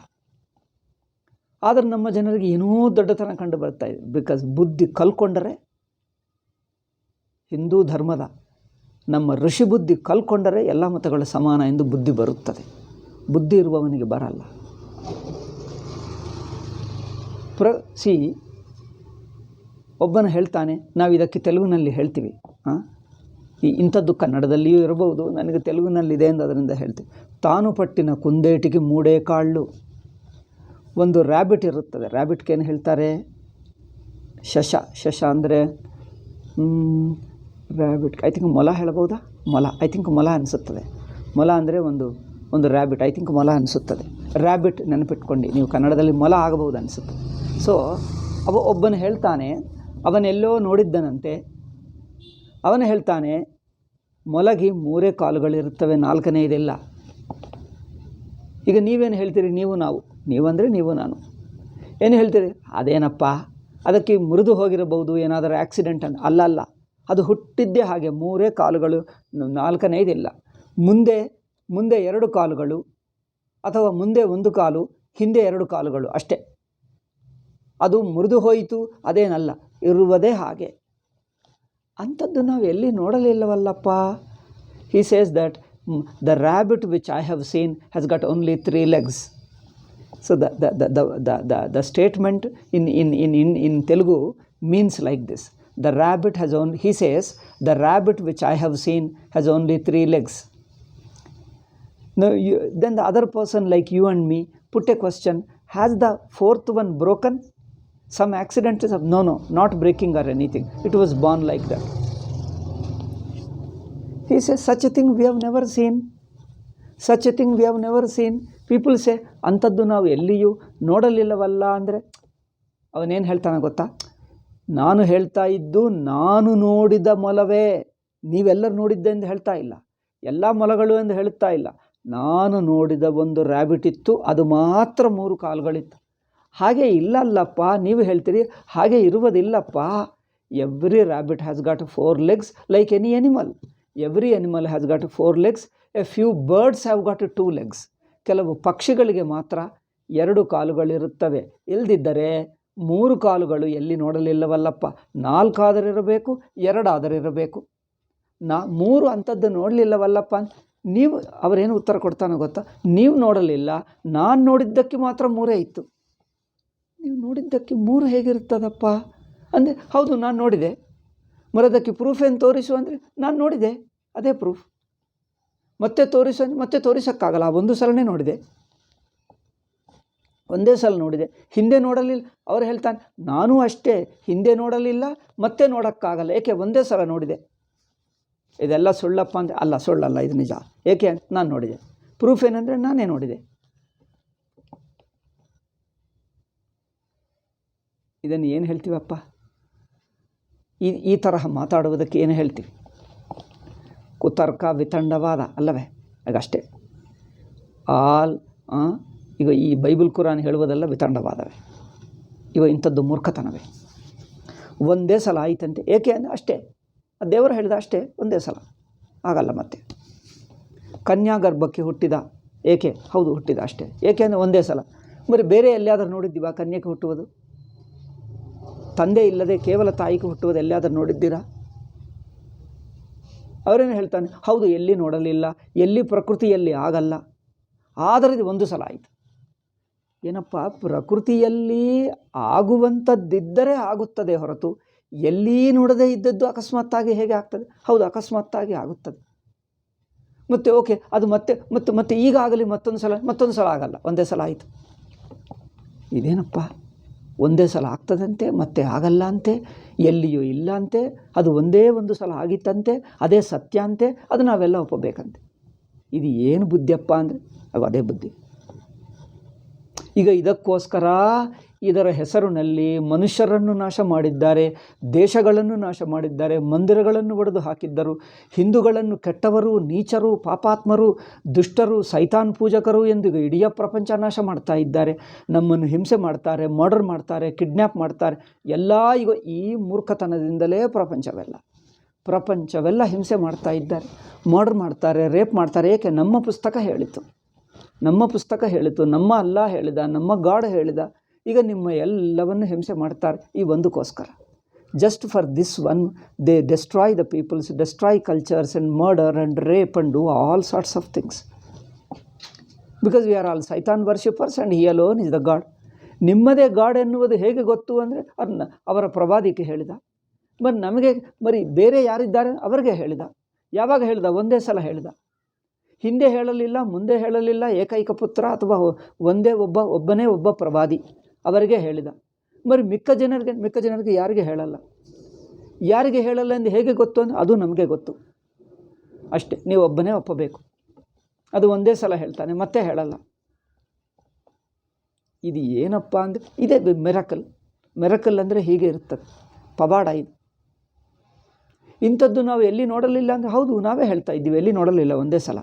ಆದರೆ ನಮ್ಮ ಜನರಿಗೆ ಏನೂ ದೊಡ್ಡತನ ಕಂಡು ಬರ್ತಾ ಇದೆ. ಬಿಕಾಸ್ ಬುದ್ಧಿ ಕಲ್ಕೊಂಡರೆ, ಹಿಂದೂ ಧರ್ಮದ ನಮ್ಮ ಋಷಿ ಬುದ್ಧಿ ಕಲ್ಕೊಂಡರೆ ಎಲ್ಲ ಮತಗಳು ಸಮಾನ ಎಂದು ಬುದ್ಧಿ ಬರುತ್ತದೆ. ಬುದ್ಧಿ ಇರುವವನಿಗೆ ಬರಲ್ಲ. ಒಬ್ಬನು ಹೇಳ್ತಾನೆ, ನಾವು ಇದಕ್ಕೆ ತೆಲುಗಿನಲ್ಲಿ ಹೇಳ್ತೀವಿ, ಇಂಥದ್ದು ಕನ್ನಡದಲ್ಲಿಯೂ ಇರಬಹುದು, ನನಗೆ ತೆಲುಗಿನಲ್ಲಿದೆ ಎಂದು ಅದರಿಂದ ಹೇಳ್ತೀವಿ. ತಾನು ಪಟ್ಟಿನ ಕುಂದೇಟಿಗೆ ಮೂಡೇ ಕಾಳು. ಒಂದು ರ್ಯಾಬಿಟ್ ಇರುತ್ತದೆ. ರ್ಯಾಬಿಟ್ಗೆ ಏನು ಹೇಳ್ತಾರೆ? ಶಶ ಅಂದರೆ ರ್ಯಾಬಿಟ್, ಐ ಥಿಂಕ್ ಮೊಲ ಹೇಳಬಹುದಾ? ಮೊಲ, ಐ ಥಿಂಕ್ ಮೊಲ ಅನಿಸುತ್ತದೆ. ಮೊಲ ಅಂದರೆ ಒಂದು ರ್ಯಾಬಿಟ್, ಐ ಥಿಂಕ್ ಮೊಲ ಅನಿಸುತ್ತದೆ. ರ್ಯಾಬಿಟ್ ನೆನಪಿಟ್ಕೊಂಡು ನೀವು ಕನ್ನಡದಲ್ಲಿ ಮೊಲ ಆಗಬಹುದು ಅನಿಸುತ್ತೆ. ಸೊ ಒಬ್ಬನು ಹೇಳ್ತಾನೆ, ಅವನೆಲ್ಲೋ ನೋಡಿದ್ದನಂತೆ. ಅವನು ಹೇಳ್ತಾನೆ, ಮೊಲಗೆ 3 ಕಾಲುಗಳಿರುತ್ತವೆ, 4ನೇ ಇದೆಲ್ಲ. ಈಗ ನೀವೇನು ಹೇಳ್ತೀರಿ? ನೀವಂದರೆ ನೀವು, ನಾನು ಏನು ಹೇಳ್ತೀರಿ? ಅದೇನಪ್ಪ, ಅದಕ್ಕೆ ಮುರಿದು ಹೋಗಿರಬಹುದು, ಏನಾದರೂ ಆಕ್ಸಿಡೆಂಟ್ ಅಂತ. ಅಲ್ಲ, ಅದು ಹುಟ್ಟಿದ್ದೇ ಹಾಗೆ. 3 ಕಾಲುಗಳು, 4ನೇ ಇದೆಲ್ಲ. ಮುಂದೆ 2 ಕಾಲುಗಳು, ಅಥವಾ ಮುಂದೆ 1 ಕಾಲು, ಹಿಂದೆ 2 ಕಾಲುಗಳು ಅಷ್ಟೇ. ಅದು ಮುರಿದು ಹೋಯಿತು ಅದೇನಲ್ಲ, ಇರುವುದೇ ಹಾಗೆ. ಅಂಥದ್ದು ನಾವು ಎಲ್ಲಿ ನೋಡಲಿಲ್ಲವಲ್ಲಪ್ಪ. He says that the rabbit which I have seen has got only 3 legs. So the statement in Telugu means like this. The rabbit has only, he says, the rabbit which I have seen has only 3 legs. Now then the other person like you and me put a question, has the 4th one broken? Some accident is no, not breaking or anything. It was born like that. He says, such a thing we have never seen. Such a thing we have never seen. People say, ಅಂಥದ್ದು ನಾವು ಎಲ್ಲಿಯೂ ನೋಡಲಿಲ್ಲವಲ್ಲ. ಅಂದರೆ ಅವನೇನು ಹೇಳ್ತಾನೆ ಗೊತ್ತಾ? ನಾನು ಹೇಳ್ತಾ ಇದ್ದು ನಾನು ನೋಡಿದ ಮೊಲವೇ, ನೀವೆಲ್ಲರೂ ನೋಡಿದ್ದೆ ಎಂದು ಹೇಳ್ತಾ ಇಲ್ಲ. ಎಲ್ಲ ಮೊಲಗಳು ಎಂದು ಹೇಳುತ್ತಾ ಇಲ್ಲ. ನಾನು ನೋಡಿದ ಒಂದು ರ್ಯಾಬಿಟ್ ಇತ್ತು, ಅದು ಮಾತ್ರ 3 ಕಾಲುಗಳಿತ್ತು. ಹಾಗೆ ಇಲ್ಲಲ್ಲಪ್ಪ, ನೀವು ಹೇಳ್ತೀರಿ ಹಾಗೆ ಇರುವುದಿಲ್ಲಪ್ಪ. Every rabbit has got 4 legs like any animal. Every animal has got 4 legs. A few birds have got 2 legs. ಕೆಲವು ಪಕ್ಷಿಗಳಿಗೆ ಮಾತ್ರ 2 ಕಾಲುಗಳಿರುತ್ತವೆ. ಇಲ್ದಿದ್ದರೆ 3 ಕಾಲುಗಳು ಎಲ್ಲಿ ನೋಡಲಿಲ್ಲವಲ್ಲಪ್ಪ. 4 ಆದರಿರಬೇಕು, 2 ಆದರಿರಬೇಕು. 3 ಅಂಥದ್ದು ನೋಡಲಿಲ್ಲವಲ್ಲಪ್ಪ. ನೀವು ಅವರೇನು ಉತ್ತರ ಕೊಡ್ತಾನೋ ಗೊತ್ತಾ? ನೀವು ನೋಡಲಿಲ್ಲ, ನಾನು ನೋಡಿದ್ದಕ್ಕೆ ಮಾತ್ರ 3 ಇತ್ತು. ನೀವು ನೋಡಿದ್ದಕ್ಕೆ 3 ಹೇಗಿರ್ತದಪ್ಪ ಅಂದರೆ, ಹೌದು ನಾನು ನೋಡಿದೆ. ಮರದಕ್ಕೆ ಪ್ರೂಫ್ ಏನು ತೋರಿಸು ಅಂದರೆ, ನಾನು ನೋಡಿದೆ, ಅದೇ ಪ್ರೂಫ್. ಮತ್ತೆ ತೋರಿಸು ಅಂದರೆ ಮತ್ತೆ ತೋರಿಸೋಕ್ಕಾಗಲ್ಲ. ಒಂದು ಸಲನೇ ನೋಡಿದೆ, ಒಂದೇ ಸಲ ನೋಡಿದೆ, ಹಿಂದೆ ನೋಡಲಿಲ್ಲ. ಅವ್ರು ಹೇಳ್ತಾನೆ, ನಾನೂ ಅಷ್ಟೇ, ಹಿಂದೆ ನೋಡಲಿಲ್ಲ, ಮತ್ತೆ ನೋಡೋಕ್ಕಾಗಲ್ಲ. ಏಕೆ? ಒಂದೇ ಸಲ ನೋಡಿದೆ. ಇದೆಲ್ಲ ಸುಳ್ಳಪ್ಪ ಅಂದರೆ, ಅಲ್ಲ ಸುಳ್ಳಲ್ಲ, ಇದು ನಿಜ. ಏಕೆ ಅಂತ ನಾನು ನೋಡಿದೆ. ಪ್ರೂಫ್ ಏನಂದರೆ ನಾನೇ ನೋಡಿದೆ. ಇದನ್ನು ಏನು ಹೇಳ್ತೀವಪ್ಪ? ಈ ತರಹ ಮಾತಾಡುವುದಕ್ಕೆ ಏನು ಹೇಳ್ತೀವಿ? ಕುತರ್ಕ ವಿತಂಡವಾದ ಅಲ್ಲವೇ? ಆಗಷ್ಟೇ. ಈಗ ಈ ಬೈಬಲ್ ಕುರಾನ್ ಹೇಳುವುದೆಲ್ಲ ವಿತಂಡವಾದವೇ. ಇವ ಇಂಥದ್ದು ಮೂರ್ಖತನವೇ. ಒಂದೇ ಸಲ ಆಯಿತಂತೆ. ಏಕೆ ಅಂದರೆ ಅಷ್ಟೇ, ದೇವರು ಹೇಳಿದ ಅಷ್ಟೇ, ಒಂದೇ ಸಲ ಆಗಲ್ಲ. ಮತ್ತೆ ಕನ್ಯಾಗರ್ಭಕ್ಕೆ ಹುಟ್ಟಿದ. ಏಕೆ? ಹೌದು ಹುಟ್ಟಿದ ಅಷ್ಟೇ. ಏಕೆ ಅಂದರೆ ಒಂದೇ ಸಲ. ಬರೀ ಬೇರೆ ಎಲ್ಲಿಯಾದರೂ ನೋಡಿದ್ದೀವಾ ಕನ್ಯೆಗೆ ಹುಟ್ಟುವುದು? ತಂದೆ ಇಲ್ಲದೆ ಕೇವಲ ತಾಯಿಗೆ ಹುಟ್ಟುವುದು ಎಲ್ಲಿಯಾದರೂ ನೋಡಿದ್ದೀರಾ? ಅವರೇನು ಹೇಳ್ತಾನೆ, ಹೌದು ಎಲ್ಲಿ ನೋಡಲಿಲ್ಲ, ಎಲ್ಲಿ ಪ್ರಕೃತಿಯಲ್ಲಿ ಆಗಲ್ಲ, ಆದರೆ ಇದು ಒಂದು ಸಲ ಆಯಿತು. ಏನಪ್ಪ, ಪ್ರಕೃತಿಯಲ್ಲಿ ಆಗುವಂಥದ್ದಿದ್ದರೆ ಆಗುತ್ತದೆ ಹೊರತು ಎಲ್ಲಿ ನೋಡದೇ ಇದ್ದದ್ದು ಅಕಸ್ಮಾತ್ತಾಗಿ ಹೇಗೆ ಆಗ್ತದೆ? ಹೌದು ಅಕಸ್ಮಾತ್ತಾಗಿ ಆಗುತ್ತದೆ. ಮತ್ತು ಓಕೆ, ಅದು ಮತ್ತೆ ಈಗ ಆಗಲಿ, ಮತ್ತೊಂದು ಸಲ ಆಗಲ್ಲ, ಒಂದೇ ಸಲ ಆಯಿತು. ಇದೇನಪ್ಪ, ಒಂದೇ ಸಲ ಆಗ್ತದಂತೆ, ಮತ್ತೆ ಆಗಲ್ಲ ಅಂತೆ, ಎಲ್ಲಿಯೂ ಇಲ್ಲ ಅಂತೆ, ಅದು ಒಂದೇ ಒಂದು ಸಲ ಆಗಿತ್ತಂತೆ, ಅದೇ ಸತ್ಯ ಅಂತೆ, ಅದು ನಾವೆಲ್ಲ ಒಪ್ಪಬೇಕಂತೆ. ಇದು ಏನು ಬುದ್ಧಿಯಪ್ಪ ಅಂದರೆ ಅದೇ ಬುದ್ಧಿ. ಈಗ ಇದಕ್ಕೋಸ್ಕರ ಇದರ ಹೆಸರಿನಲ್ಲಿ ಮನುಷ್ಯರನ್ನು ನಾಶ ಮಾಡಿದ್ದಾರೆ, ದೇಶಗಳನ್ನು ನಾಶ ಮಾಡಿದ್ದಾರೆ, ಮಂದಿರಗಳನ್ನು ಒಡೆದು ಹಾಕಿದ್ದರು, ಹಿಂದೂಗಳನ್ನು ಕೆಟ್ಟವರು, ನೀಚರು, ಪಾಪಾತ್ಮರು, ದುಷ್ಟರು, ಸೈತಾನ್ ಪೂಜಕರು ಎಂದು ಇಡೀ ಪ್ರಪಂಚ ನಾಶ ಮಾಡ್ತಾ ಇದ್ದಾರೆ. ನಮ್ಮನ್ನು ಹಿಂಸೆ ಮಾಡ್ತಾರೆ, ಮರ್ಡರ್ ಮಾಡ್ತಾರೆ, ಕಿಡ್ನ್ಯಾಪ್ ಮಾಡ್ತಾರೆ. ಎಲ್ಲ ಈಗ ಈ ಮೂರ್ಖತನದಿಂದಲೇ ಪ್ರಪಂಚವೆಲ್ಲ ಹಿಂಸೆ ಮಾಡ್ತಾ ಇದ್ದಾರೆ, ಮರ್ಡರ್ ಮಾಡ್ತಾರೆ, ರೇಪ್ ಮಾಡ್ತಾರೆ. ಏಕೆ? ನಮ್ಮ ಪುಸ್ತಕ ಹೇಳಿತು, ನಮ್ಮ ಅಲ್ಲಾ ಹೇಳಿದ, ನಮ್ಮ ಗಾಡ್ ಹೇಳಿದ. ಈಗ ನಿಮ್ಮ ಎಲ್ಲವನ್ನು ಹಿಂಸೆ ಮಾಡ್ತಾರೆ ಈ ಒಂದಕ್ಕೋಸ್ಕರ. Just for this one they destroy the peoples, destroy cultures and murder and rape and do all sorts of things. Because we are all ಸೈತಾನ್ worshippers and he alone is the God. ನಿಮ್ಮದೇ God ಎನ್ನುವುದು ಹೇಗೆ ಗೊತ್ತು ಅಂದರೆ ಅವರ ಪ್ರವಾದಿಗೆ ಹೇಳಿದ. ನಮಗೆ ಬೇರೆ ಯಾರಿದ್ದಾರೆ ಅವರಿಗೆ ಹೇಳಿದ. ಯಾವಾಗ ಹೇಳಿದ? ಒಂದೇ ಸಲ ಹೇಳಿದ. ಹಿಂದೆ ಹೇಳಲಿಲ್ಲ, ಮುಂದೆ ಹೇಳಲಿಲ್ಲ. ಏಕೈಕ ಪುತ್ರ ಅಥವಾ ಒಬ್ಬನೇ ಒಬ್ಬ ಪ್ರವಾದಿ ಅವರಿಗೆ ಹೇಳಿದ. ಮಿಕ್ಕ ಜನರಿಗೆ ಯಾರಿಗೆ ಹೇಳಲ್ಲ ಎಂದು ಹೇಗೆ ಗೊತ್ತು ಅಂದರೆ ಅದು ನಮಗೆ ಗೊತ್ತು ಅಷ್ಟೇ. ನೀವು ಒಬ್ಬನೇ ಒಪ್ಪಬೇಕು. ಅದು ಒಂದೇ ಸಲ ಹೇಳ್ತಾನೆ, ಮತ್ತೆ ಹೇಳಲ್ಲ. ಇದು ಏನಪ್ಪ ಅಂದರೆ ಇದೇ ಮಿರಕಲ್ ಅಂದರೆ ಹೀಗೆ ಇರ್ತದೆ. ಪವಾಡ ಇದು. ಇಂಥದ್ದು ನಾವು ಎಲ್ಲಿ ನೋಡಲಿಲ್ಲ ಅಂದರೆ ಹೌದು ನಾವೇ ಹೇಳ್ತಾ ಇದ್ದೀವಿ, ಎಲ್ಲಿ ನೋಡಲಿಲ್ಲ, ಒಂದೇ ಸಲ.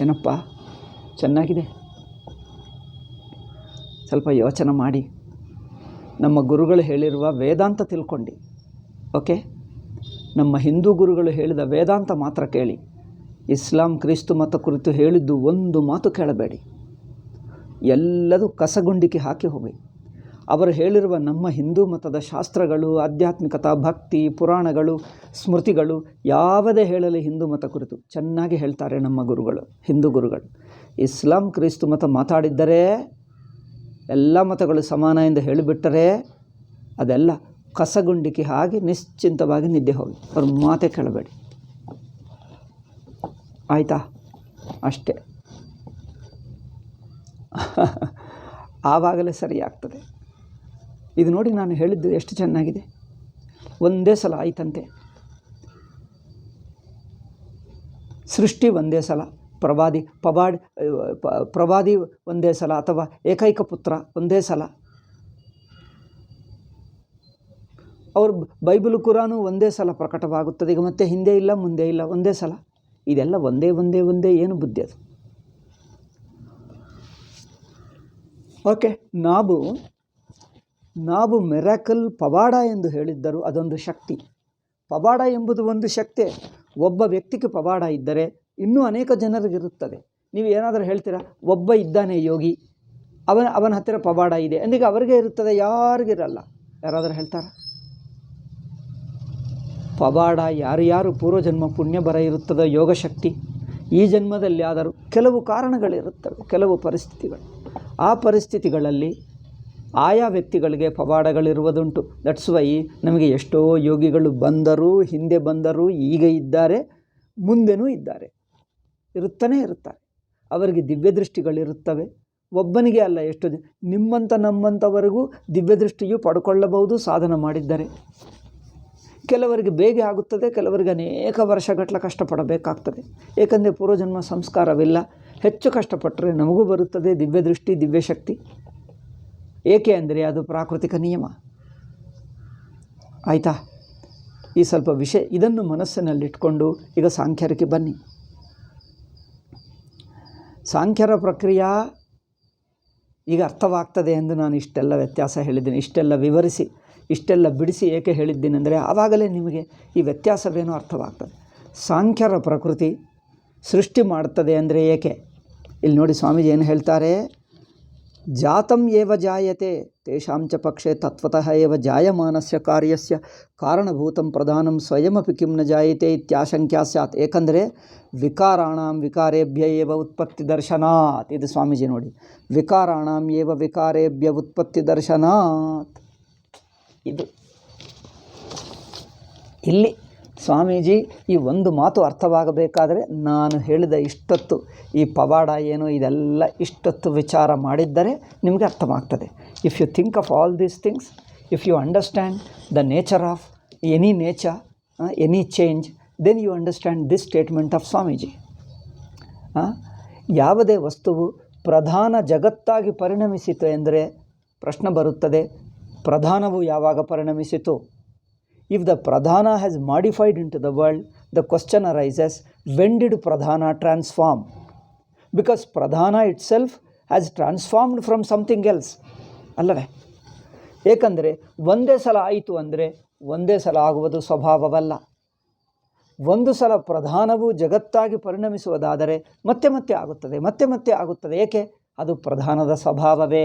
ಏನಪ್ಪ ಚೆನ್ನಾಗಿದೆ. ಸ್ವಲ್ಪ ಯೋಚನೆ ಮಾಡಿ. ನಮ್ಮ ಗುರುಗಳು ಹೇಳಿರುವ ವೇದಾಂತ ತಿಳ್ಕೊಂಡು, ಓಕೆ, ನಮ್ಮ ಹಿಂದೂ ಗುರುಗಳು ಹೇಳಿದ ವೇದಾಂತ ಮಾತ್ರ ಕೇಳಿ. ಇಸ್ಲಾಂ ಕ್ರಿಸ್ತು ಮತ ಕುರಿತು ಹೇಳಿದ್ದು ಒಂದು ಮಾತು ಕೇಳಬೇಡಿ. ಎಲ್ಲದೂ ಕಸಗುಂಡಿಗೆ ಹಾಕಿ ಹೋಗಿ. ಅವರು ಹೇಳಿರುವ ನಮ್ಮ ಹಿಂದೂ ಮತದ ಶಾಸ್ತ್ರಗಳು, ಆಧ್ಯಾತ್ಮಿಕತಾ, ಭಕ್ತಿ, ಪುರಾಣಗಳು, ಸ್ಮೃತಿಗಳು ಯಾವುದೇ ಹೇಳಲಿ ಹಿಂದೂ ಮತ ಕುರಿತು ಚೆನ್ನಾಗಿ ಹೇಳ್ತಾರೆ ನಮ್ಮ ಗುರುಗಳು, ಹಿಂದೂ ಗುರುಗಳು. ಇಸ್ಲಾಂ ಕ್ರಿಸ್ತು ಮತ ಮಾತಾಡಿದ್ದರೆ, ಎಲ್ಲ ಮತಗಳು ಸಮಾನ ಎಂದು ಹೇಳಿಬಿಟ್ಟರೆ ಅದೆಲ್ಲ ಕಸಗುಂಡಿಕೆ ಹಾಗೆ ನಿಶ್ಚಿಂತವಾಗಿ ನಿದ್ದೆ ಹೋಗಿ. ಅವ್ರ ಮಾತೇ ಕೇಳಬೇಡಿ, ಆಯಿತಾ? ಅಷ್ಟೇ. ಆವಾಗಲೇ ಸರಿಯಾಗ್ತದೆ. ಇದು ನೋಡಿ, ನಾನು ಹೇಳಿದ್ದು ಎಷ್ಟು ಚೆನ್ನಾಗಿದೆ. ಒಂದೇ ಸಲ ಆಯಿತಂತೆ. ಸೃಷ್ಟಿ ಒಂದೇ ಸಲ, ಪ್ರವಾದಿ ಒಂದೇ ಸಲ, ಅಥವಾ ಏಕೈಕ ಪುತ್ರ ಒಂದೇ ಸಲ. ಅವ್ರ ಬೈಬಲ್ ಕುರಾನು ಒಂದೇ ಸಲ ಪ್ರಕಟವಾಗುತ್ತದೆ. ಈಗ ಮತ್ತೆ ಹಿಂದೆ ಇಲ್ಲ ಮುಂದೆ ಇಲ್ಲ, ಒಂದೇ ಸಲ. ಇದೆಲ್ಲ ಒಂದೇ ಏನು ಬುದ್ಧಿ ಅದು? ಓಕೆ, ನಾವು ಮಿರಾಕಲ್ ಪವಾಡ ಎಂದು ಹೇಳಿದ್ದರು, ಅದೊಂದು ಶಕ್ತಿ. ಪವಾಡ ಎಂಬುದು ಒಂದು ಶಕ್ತಿ. ಒಬ್ಬ ವ್ಯಕ್ತಿಗೆ ಪವಾಡ ಇದ್ದರೆ ಇನ್ನೂ ಅನೇಕ ಜನರಿಗಿರುತ್ತದೆ. ನೀವು ಏನಾದರೂ ಹೇಳ್ತೀರಾ, ಒಬ್ಬ ಇದ್ದಾನೆ ಯೋಗಿ, ಅವನ ಹತ್ತಿರ ಪವಾಡ ಇದೆ ಅಂದೀಗ ಅವರಿಗೆ ಇರುತ್ತದೆ, ಯಾರಿಗಿರಲ್ಲ. ಯಾರಾದರೂ ಹೇಳ್ತಾರ? ಪವಾಡ ಯಾರು ಪೂರ್ವಜನ್ಮ ಪುಣ್ಯ ಬರ ಇರುತ್ತದೋ ಯೋಗ ಶಕ್ತಿ, ಈ ಜನ್ಮದಲ್ಲಿ ಆದರೂ ಕೆಲವು ಕಾರಣಗಳಿರುತ್ತವೆ, ಕೆಲವು ಪರಿಸ್ಥಿತಿಗಳು. ಆ ಪರಿಸ್ಥಿತಿಗಳಲ್ಲಿ ಆಯಾ ವ್ಯಕ್ತಿಗಳಿಗೆ ಪವಾಡಗಳಿರುವುದುಂಟು. ದಟ್ಸ್ ವೈ ನಮಗೆ ಎಷ್ಟೋ ಯೋಗಿಗಳು ಬಂದರು, ಹಿಂದೆ ಬಂದರು, ಈಗ ಇದ್ದಾರೆ, ಮುಂದೆನೂ ಇದ್ದಾರೆ, ಇರುತ್ತಾನೆ ಇರುತ್ತಾರೆ. ಅವರಿಗೆ ದಿವ್ಯದೃಷ್ಟಿಗಳಿರುತ್ತವೆ. ಒಬ್ಬನಿಗೆ ಅಲ್ಲ, ಎಷ್ಟು ನಿಮ್ಮಂಥ ನಮ್ಮಂಥವರೆಗೂ ದಿವ್ಯದೃಷ್ಟಿಯು ಪಡ್ಕೊಳ್ಳಬಹುದು ಸಾಧನ ಮಾಡಿದ್ದಾರೆ. ಕೆಲವರಿಗೆ ಬೇಗ ಆಗುತ್ತದೆ, ಕೆಲವರಿಗೆ ಅನೇಕ ವರ್ಷಗಟ್ಟಲೆ ಕಷ್ಟಪಡಬೇಕಾಗ್ತದೆ. ಏಕೆಂದರೆ ಪೂರ್ವಜನ್ಮ ಸಂಸ್ಕಾರವಿಲ್ಲ. ಹೆಚ್ಚು ಕಷ್ಟಪಟ್ಟರೆ ನಮಗೂ ಬರುತ್ತದೆ ದಿವ್ಯದೃಷ್ಟಿ, ದಿವ್ಯಶಕ್ತಿ. ಏಕೆ ಅಂದರೆ ಅದು ಪ್ರಾಕೃತಿಕ ನಿಯಮ. ಆಯಿತಾ? ಈ ಸ್ವಲ್ಪ ವಿಷಯ ಇದನ್ನು ಮನಸ್ಸಿನಲ್ಲಿಟ್ಕೊಂಡು ಈಗ ಸಾಂಖ್ಯರಿಗೆ ಬನ್ನಿ. ಸಾಂಖ್ಯರ ಪ್ರಕ್ರಿಯೆ ಈಗ ಅರ್ಥವಾಗ್ತದೆ ಎಂದು ನಾನು ಇಷ್ಟೆಲ್ಲ ವ್ಯತ್ಯಾಸ ಹೇಳಿದ್ದೀನಿ, ಇಷ್ಟೆಲ್ಲ ವಿವರಿಸಿ, ಇಷ್ಟೆಲ್ಲ ಬಿಡಿಸಿ ಏಕೆ ಹೇಳಿದ್ದೀನಿ ಅಂದರೆ ಆವಾಗಲೇ ನಿಮಗೆ ಈ ವ್ಯತ್ಯಾಸವೇನೋ ಅರ್ಥವಾಗ್ತದೆ. ಸಾಂಖ್ಯರ ಪ್ರಕೃತಿ ಸೃಷ್ಟಿ ಮಾಡ್ತದೆ ಅಂದರೆ ಏಕೆ? ಇಲ್ಲಿ ನೋಡಿ ಸ್ವಾಮೀಜಿ ಏನು ಹೇಳ್ತಾರೆ, ಜಾತಂ ಏವ ಜಾಯತೆ ತೇಷಾಂಚ ಪಕ್ಷೆ ತತ್ವತಃ ಏವ ಜಾಯಮಾನಸ್ಯ ಕಾರ್ಯಸ್ಯ ಕಾರಣಭೂತಂ ಪ್ರಧಾನಂ ಸ್ವಯಮಪಿ ಕಿಂ ನ ಜಾಯತೆ ಇತ್ಯಾಶಂಕ್ಯಾ ಸ್ಯಾತ್. ಏಕೆಂದರೆ ವಿಕಾರಾಣಾಂ ವಿಕಾರೇಭ್ಯ ಏವ ಉತ್ಪತ್ತಿ ದರ್ಶನಾತ್. ಇದು ಸ್ವಾಮೀಜಿ ನೋಡಿ, ವಿಕಾರಾಣಾಂ ಏವ ವಿಕಾರೇಭ್ಯ ಉತ್ಪತ್ತಿ ದರ್ಶನಾತ್. ಇದು ಇಲ್ಲಿ ಸ್ವಾಮೀಜಿ ಈ ಒಂದು ಮಾತು ಅರ್ಥವಾಗಬೇಕಾದರೆ ನಾನು ಹೇಳಿದ ಇಷ್ಟೊತ್ತು ಈ ಪವಾಡ ಏನು ಇದೆಲ್ಲ ಇಷ್ಟೊತ್ತು ವಿಚಾರ ಮಾಡಿದ್ದರೆ ನಿಮಗೆ ಅರ್ಥವಾಗ್ತದೆ. If you think of all these things, if you understand the nature of any nature, any change, then you understand this statement of Swamiji. ಯಾವುದೇ ವಸ್ತುವು ಪ್ರಧಾನ ಜಗತ್ತಾಗಿ ಪರಿಣಮಿಸಿತು ಎಂದರೆ ಪ್ರಶ್ನೆ ಬರುತ್ತದೆ, ಪ್ರಧಾನವು ಯಾವಾಗ ಪರಿಣಮಿಸಿತು? If the Pradhana has modified into the world, the question arises, when did Pradhana transform? Because Pradhana itself has transformed from something else. ಅಲ್ಲವೇ? ಏಕೆಂದರೆ ಒಂದೇ ಸಲ ಆಯಿತು ಅಂದರೆ ಒಂದೇ ಸಲ ಆಗುವುದು ಸ್ವಭಾವವಲ್ಲ. ಒಂದು ಸಲ ಪ್ರಧಾನವು ಜಗತ್ತಾಗಿ ಪರಿಣಮಿಸುವುದಾದರೆ ಮತ್ತೆ ಆಗುತ್ತದೆ. ಏಕೆ? ಅದು ಪ್ರಧಾನದ ಸ್ವಭಾವವೇ.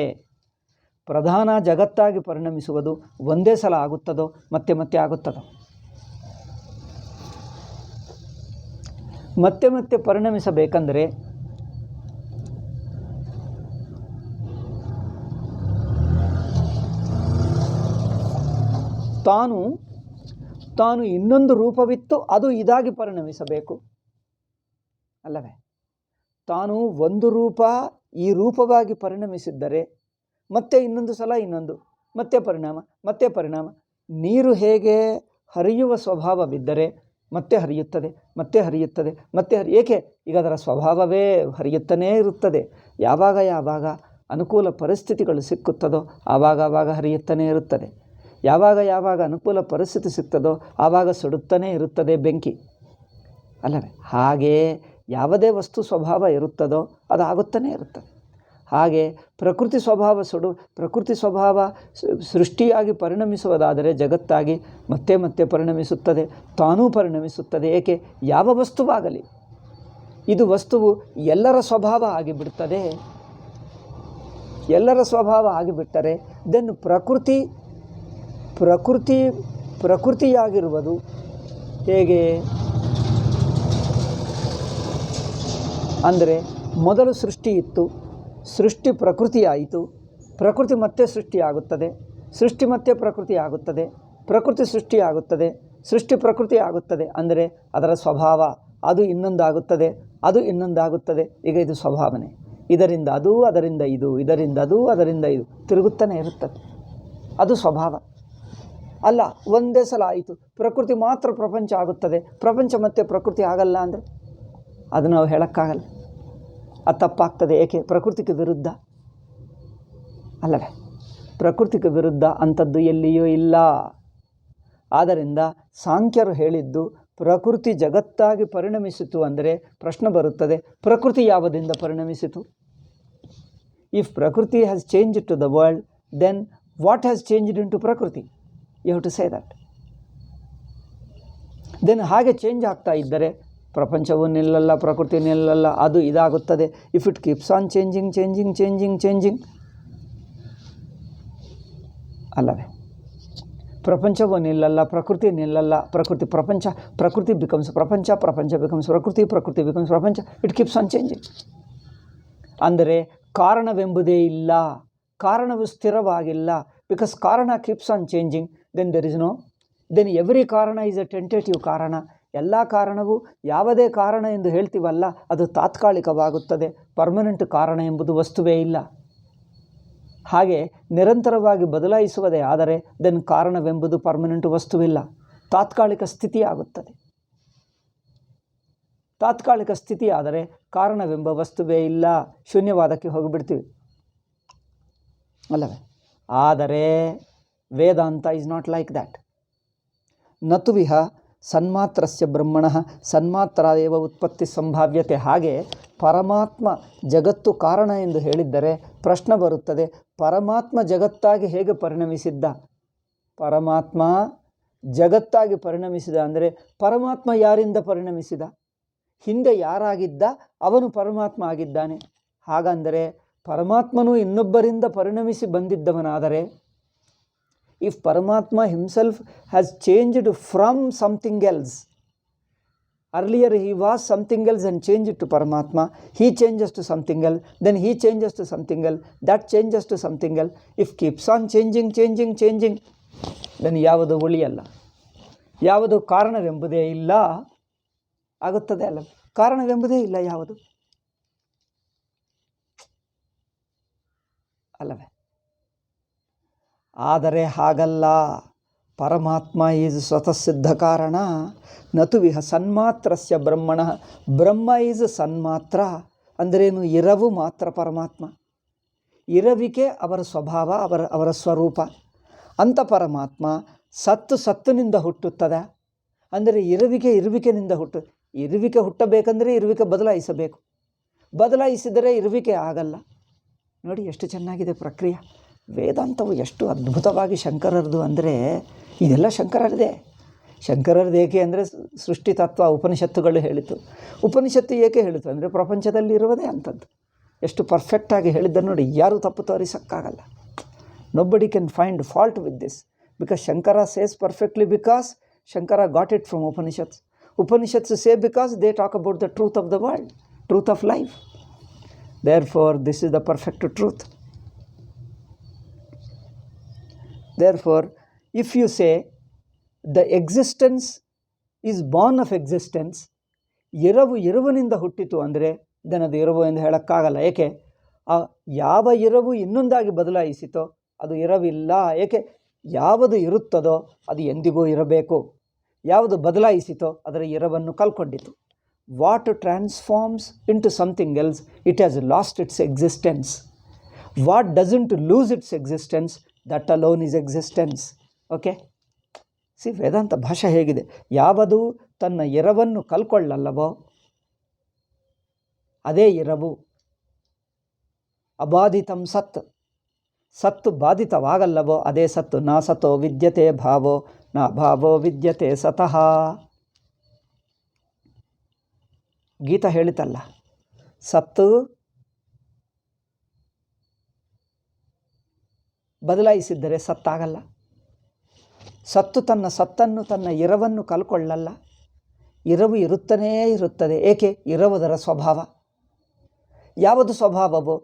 ಪ್ರಧಾನ ಜಗತ್ತಾಗಿ ಪರಿಣಮಿಸುವುದು ಒಂದೇ ಸಲ ಆಗುತ್ತದೋ ಮತ್ತೆ ಆಗುತ್ತದೋ? ಮತ್ತೆ ಪರಿಣಮಿಸಬೇಕಂದರೆ ತಾನು ಇನ್ನೊಂದು ರೂಪವಿತ್ತು ಅದು ಇದಾಗಿ ಪರಿಣಮಿಸಬೇಕು ಅಲ್ಲವೇ? ತಾನು ಒಂದು ರೂಪ ಈ ರೂಪವಾಗಿ ಪರಿಣಮಿಸಿದ್ದರೆ ಮತ್ತೆ ಇನ್ನೊಂದು ಸಲ ಇನ್ನೊಂದು, ಮತ್ತೆ ಪರಿಣಾಮ. ನೀರು ಹೇಗೆ ಹರಿಯುವ ಸ್ವಭಾವವಿದ್ದರೆ ಮತ್ತೆ ಹರಿಯುತ್ತದೆ. ಏಕೆ? ಈಗ ಅದರ ಸ್ವಭಾವವೇ ಹರಿಯುತ್ತಲೇ ಇರುತ್ತದೆ. ಯಾವಾಗ ಅನುಕೂಲ ಪರಿಸ್ಥಿತಿಗಳು ಸಿಕ್ಕುತ್ತದೋ ಆವಾಗ ಹರಿಯುತ್ತಲೇ ಇರುತ್ತದೆ. ಯಾವಾಗ ಅನುಕೂಲ ಪರಿಸ್ಥಿತಿ ಸಿಗ್ತದೋ ಆವಾಗ ಸುಡುತ್ತಲೇ ಇರುತ್ತದೆ ಬೆಂಕಿ ಅಲ್ಲವೇ? ಹಾಗೆ ಯಾವುದೇ ವಸ್ತು ಸ್ವಭಾವ ಇರುತ್ತದೋ ಅದು ಆಗುತ್ತಲೇ ಇರುತ್ತದೆ. ಹಾಗೆ ಪ್ರಕೃತಿ ಸ್ವಭಾವ ಸೃಷ್ಟಿಯಾಗಿ ಪರಿಣಮಿಸುವುದಾದರೆ ಜಗತ್ತಾಗಿ ಮತ್ತೆ ಪರಿಣಮಿಸುತ್ತದೆ, ತಾನೂ ಪರಿಣಮಿಸುತ್ತದೆ. ಏಕೆ? ಯಾವ ವಸ್ತುವಾಗಲಿ ಇದು ವಸ್ತುವು ಎಲ್ಲರ ಸ್ವಭಾವ ಆಗಿಬಿಡುತ್ತದೆ. ಎಲ್ಲರ ಸ್ವಭಾವ ಆಗಿಬಿಟ್ಟರೆ ದೆನ್ ಪ್ರಕೃತಿಯಾಗಿರುವುದು ಹೇಗೆ ಅಂದರೆ ಮೊದಲು ಸೃಷ್ಟಿ ಇತ್ತು, ಸೃಷ್ಟಿ ಪ್ರಕೃತಿಯಾಯಿತು, ಪ್ರಕೃತಿ ಮತ್ತೆ ಸೃಷ್ಟಿಯಾಗುತ್ತದೆ, ಸೃಷ್ಟಿ ಮತ್ತೆ ಪ್ರಕೃತಿ ಆಗುತ್ತದೆ, ಪ್ರಕೃತಿ ಸೃಷ್ಟಿಯಾಗುತ್ತದೆ, ಸೃಷ್ಟಿ ಪ್ರಕೃತಿ ಆಗುತ್ತದೆ. ಅಂದರೆ ಅದರ ಸ್ವಭಾವ ಅದು ಇನ್ನೊಂದಾಗುತ್ತದೆ, ಅದು ಇನ್ನೊಂದಾಗುತ್ತದೆ. ಈಗ ಇದು ಸ್ವಭಾವನೆ. ಇದರಿಂದ ಅದು, ಅದರಿಂದ ಇದು, ಇದರಿಂದ ಅದು, ಅದರಿಂದ ಇದು ತಿರುಗುತ್ತಾನೆ ಇರುತ್ತದೆ. ಅದು ಸ್ವಭಾವ ಅಲ್ಲ. ಒಂದೇ ಸಲ ಆಯಿತು, ಪ್ರಕೃತಿ ಮಾತ್ರ ಪ್ರಪಂಚ ಆಗುತ್ತದೆ, ಪ್ರಪಂಚ ಮತ್ತೆ ಪ್ರಕೃತಿ ಆಗಲ್ಲ ಅಂದರೆ ಅದು ನಾವು ಹೇಳೋಕ್ಕಾಗಲ್ಲ, ಅದು ತಪ್ಪಾಗ್ತದೆ. ಏಕೆ? ಪ್ರಕೃತಿಗೆ ವಿರುದ್ಧ ಅಲ್ಲವೇ? ಪ್ರಕೃತಿಗೆ ವಿರುದ್ಧ ಅಂಥದ್ದು ಎಲ್ಲಿಯೂ ಇಲ್ಲ. ಆದ್ದರಿಂದ ಸಾಂಖ್ಯರು ಹೇಳಿದ್ದು ಪ್ರಕೃತಿ ಜಗತ್ತಾಗಿ ಪರಿಣಮಿಸಿತು ಅಂದರೆ ಪ್ರಶ್ನೆ ಬರುತ್ತದೆ, ಪ್ರಕೃತಿ ಯಾವುದರಿಂದ ಪರಿಣಮಿಸಿತು? ಇಫ್ ಪ್ರಕೃತಿ has change to the world, then what has changed in to ಪ್ರಕೃತಿ? You have to say that. Then ಹಾಗೆ ಚೇಂಜ್ ಆಗ್ತಾ ಇದ್ದರೆ ಪ್ರಪಂಚವು ನಿಲ್ಲಲ್ಲ, ಪ್ರಕೃತಿ ನಿಲ್ಲಲ್ಲ, ಅದು ಇದಾಗುತ್ತದೆ. If it keeps on changing changing changing changing ಅಲ್ಲವೇ? ಪ್ರಪಂಚವು ನಿಲ್ಲಲ್ಲ, ಪ್ರಕೃತಿ ನಿಲ್ಲಲ್ಲ, ಪ್ರಕೃತಿ ಬಿಕಮ್ಸ್ ಪ್ರಪಂಚ, ಪ್ರಪಂಚ ಬಿಕಮ್ಸ್ ಪ್ರಕೃತಿ, ಪ್ರಕೃತಿ ಬಿಕಮ್ಸ್ ಪ್ರಪಂಚ, ಇಟ್ ಕೀಪ್ಸ್ ಆನ್ ಚೇಂಜಿಂಗ್. ಅಂದರೆ ಕಾರಣವೆಂಬುದೇ ಇಲ್ಲ, ಕಾರಣವು ಸ್ಥಿರವಾಗಿಲ್ಲ. Because karana keeps on changing, then there is no, then every karana is a tentative karana. ಎಲ್ಲ ಕಾರಣವು ಯಾವುದೇ ಕಾರಣ ಎಂದು ಹೇಳ್ತೀವಲ್ಲ, ಅದು ತಾತ್ಕಾಲಿಕವಾಗುತ್ತದೆ. ಪರ್ಮನೆಂಟ್ ಕಾರಣ ಎಂಬುದು ವಸ್ತುವೇ ಇಲ್ಲ. ಹಾಗೆ ನಿರಂತರವಾಗಿ ಬದಲಾಯಿಸುವುದೇ ಆದರೆ ದೆನ್ ಕಾರಣವೆಂಬುದು ಪರ್ಮನೆಂಟ್ ವಸ್ತುವಿಲ್ಲ, ತಾತ್ಕಾಲಿಕ ಸ್ಥಿತಿ ಆಗುತ್ತದೆ. ತಾತ್ಕಾಲಿಕ ಸ್ಥಿತಿ ಆದರೆ ಕಾರಣವೆಂಬ ವಸ್ತುವೇ ಇಲ್ಲ, ಶೂನ್ಯವಾದಕ್ಕೆ ಹೋಗಿಬಿಡ್ತೀವಿ ಅಲ್ಲವೇ? ಆದರೆ ವೇದಾಂತ ಈಸ್ ನಾಟ್ ಲೈಕ್ ದ್ಯಾಟ್. ನತು ವಿಹ ಸನ್ಮಾತ್ರಸ್ಯ ಬ್ರಹ್ಮಣಃ ಸನ್ಮಾತ್ರಾದೇವ ಉತ್ಪತ್ತಿ ಸಂಭಾವ್ಯತೆ. ಹಾಗೆ ಪರಮಾತ್ಮ ಜಗತ್ತು ಕಾರಣ ಎಂದು ಹೇಳಿದ್ದರೆ ಪ್ರಶ್ನೆ ಬರುತ್ತದೆ, ಪರಮಾತ್ಮ ಜಗತ್ತಾಗಿ ಹೇಗೆ ಪರಿಣಮಿಸಿದ್ದ? ಪರಮಾತ್ಮ ಜಗತ್ತಾಗಿ ಪರಿಣಮಿಸಿದ ಅಂದರೆ ಪರಮಾತ್ಮ ಯಾರಿಂದ ಪರಿಣಮಿಸಿದ? ಹಿಂದೆ ಯಾರಾಗಿದ್ದ ಅವನು ಪರಮಾತ್ಮ ಆಗಿದ್ದಾನೆ. ಹಾಗಂದರೆ ಪರಮಾತ್ಮನು ಇನ್ನೊಬ್ಬರಿಂದ ಪರಿಣಮಿಸಿ ಬಂದಿದ್ದವನಾದರೆ, if Paramatma himself has changed from something else, earlier he was something else and changed to Paramatma, he changes to something else, then he changes to something else, that changes to something else. If keeps on changing changing changing, then ಯಾವುದು ಉಳಿಯಲ್ಲ, ಯಾವುದು ಕಾರಣವೆಂಬುದೇ ಇಲ್ಲ ಆಗುತ್ತದೆ ಅಲ್ಲ. ಕಾರಣವೆಂಬುದೇ ಇಲ್ಲ ಯಾವುದು ಅಲ್ಲವೇ? ಆದರೆ ಹಾಗಲ್ಲ, ಪರಮಾತ್ಮ ಈಸ್ ಸ್ವತಃ ಸಿದ್ಧ ಕಾರಣ. ನತು ವಿಹ ಸನ್ಮಾತ್ರಸ್ಯ ಬ್ರಹ್ಮಣಃ, ಬ್ರಹ್ಮ ಈಸ್ ಸನ್ಮಾತ್ರ. ಅಂದ್ರೇನು? ಇರವು ಮಾತ್ರ ಪರಮಾತ್ಮ, ಇರವಿಕೆ ಅವರ ಸ್ವಭಾವ, ಅವರ ಸ್ವರೂಪ. ಅಂಥ ಪರಮಾತ್ಮ ಸತ್ತಿನಿಂದ ಹುಟ್ಟುತ್ತದೆ. ಅಂದರೆ ಇರುವಿಕೆನಿಂದ ಇರುವಿಕೆ ಹುಟ್ಟಬೇಕಂದರೆ ಇರುವಿಕೆ ಬದಲಾಯಿಸಬೇಕು, ಬದಲಾಯಿಸಿದರೆ ಇರುವಿಕೆ ಆಗಲ್ಲ. ನೋಡಿ ಎಷ್ಟು ಚೆನ್ನಾಗಿದೆ ಪ್ರಕ್ರಿಯೆ. ವೇದಾಂತವು ಎಷ್ಟು ಅದ್ಭುತವಾಗಿ ಶಂಕರರದು ಅಂದರೆ, ಇದೆಲ್ಲ ಶಂಕರರದೇ. ಶಂಕರರದ್ದು ಏಕೆ ಅಂದರೆ ಸೃಷ್ಟಿ ತತ್ವ ಉಪನಿಷತ್ತುಗಳು ಹೇಳಿತು. ಉಪನಿಷತ್ತು ಏಕೆ ಹೇಳಿತು ಅಂದರೆ ಪ್ರಪಂಚದಲ್ಲಿ ಇರುವುದೇ ಅಂಥದ್ದು. ಎಷ್ಟು ಪರ್ಫೆಕ್ಟಾಗಿ ಹೇಳಿದ್ದರು ನೋಡಿ, ಯಾರೂ ತಪ್ಪು ತೋರಿಸೋಕ್ಕಾಗಲ್ಲ. Nobody can find fault with this, because Shankara says perfectly, because Shankara got it from Upanishads. Upanishads say because they talk about the truth of the world, truth of life. Therefore, this is the perfect truth. Therefore, if you say the existence is born of existence, ಇರುವಿನಿಂದ ಹುಟ್ಟಿತು ಅಂದರೆ then ಅದು ಇರವು ಎಂದು ಹೇಳೋಕ್ಕಾಗಲ್ಲ. ಏಕೆ? ಯಾವ ಇರವು ಇನ್ನೊಂದಾಗಿ ಬದಲಾಯಿಸಿತೋ ಅದು ಇರವಿಲ್ಲ. ಏಕೆ? ಯಾವುದು ಇರುತ್ತದೋ ಅದು ಎಂದಿಗೂ ಇರಬೇಕು, ಯಾವುದು ಬದಲಾಯಿಸಿತೋ ಅದರ ಇರವನ್ನು ಕಳ್ಕೊಂಡಿತು. What transforms into something else, it has lost its existence. What doesn't lose its existence, that alone is existence. Okay? See, ವೇದಾಂತ ಭಾಷೆ ಹೇಗಿದೆ. ಯಾವುದು ತನ್ನ ಇರವನ್ನು ಕಳ್ಕೊಳ್ಳಲ್ಲವೋ ಅದೇ ಇರವು. ಅಬಾಧಿತಂ ಸತ್, ಸತ್ತು ಬಾಧಿತವಾಗಲ್ಲವೋ ಅದೇ ಸತ್ತು. ನಾ ಸತೋ ವಿದ್ಯತೆ ಭಾವೋ ನಾ ಭಾವೋ ವಿದ್ಯತೆ ಸತಃ. ಗೀತಾ ಹೇಳಿತಲ್ಲ, ಸತ್ತು ಬದಲಾಯಿಸಿದ್ದರೆ ಸತ್ತಾಗಲ್ಲ. ಸತ್ತು ತನ್ನ ಸತ್ತನ್ನು, ತನ್ನ ಇರವನ್ನು ಕಳ್ಕೊಳ್ಳಲ್ಲ. ಇರವು ಇರುತ್ತಲೇ ಇರುತ್ತದೆ. ಏಕೆ? ಇರುವುದರ ಸ್ವಭಾವ. ಯಾವುದು ಸ್ವಭಾವವೋ,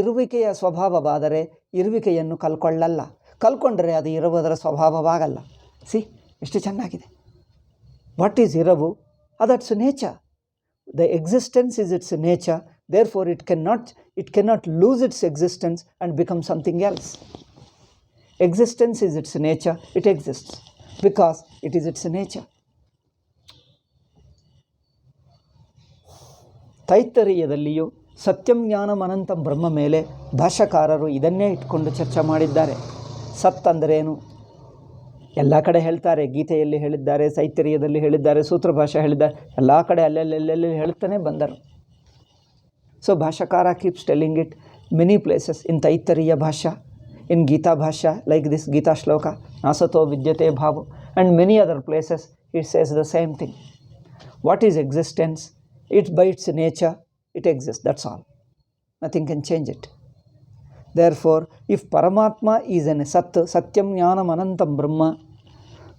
ಇರುವಿಕೆಯ ಸ್ವಭಾವವಾದರೆ ಇರುವಿಕೆಯನ್ನು ಕಳ್ಕೊಳ್ಳಲ್ಲ. ಕಳ್ಕೊಂಡರೆ ಅದು ಇರುವುದರ ಸ್ವಭಾವವಾಗಲ್ಲ. ಸಿ, ಎಷ್ಟು ಚೆನ್ನಾಗಿದೆ. ವಾಟ್ ಈಸ್ ಇರವು? That's nature. The existence is its nature, therefore it cannot lose its existence and become something else. Existence is its nature, it exists because it is its nature. ತೈತ್ತರೀಯದಲ್ಲಿಯೂ ಸತ್ಯಂ ಜ್ಞಾನಂ ಅನಂತಂ ಬ್ರಹ್ಮ ಮೇಲೆ ಭಾಷ್ಯಕಾರರು ಇದನ್ನೇ ಇಟ್ಕೊಂಡು ಚರ್ಚೆ ಮಾಡಿದ್ದಾರೆ. ಸತ್ ಅಂದ್ರೇನು? ಎಲ್ಲ ಕಡೆ ಹೇಳ್ತಾರೆ, ಗೀತೆಯಲ್ಲಿ ಹೇಳಿದ್ದಾರೆ, ತೈತ್ತಿರೀಯದಲ್ಲಿ ಹೇಳಿದ್ದಾರೆ, ಸೂತ್ರಭಾಷೆ ಹೇಳಿದ್ದಾರೆ, ಎಲ್ಲ ಕಡೆ ಅಲ್ಲೆಲ್ಲೆಲ್ಲೆಲ್ಲಿ ಹೇಳ್ತಾನೆ ಬಂದರು. So Bhashyakara keeps telling it many places in Taittiriya Bhashya, in Geetha ಭಾಷಾ ಲೈಕ್ ದಿಸ್ ಗೀತಾ ಶ್ಲೋಕ ನಾಸತೋ ವಿದ್ಯತೆ ಭಾವ and many other places it says the same thing. What is existence? It by its nature it exists, that's all. Nothing can change it. Therefore, if Paramatma is an Sat, Satyam Jnanam Anantam Brahma,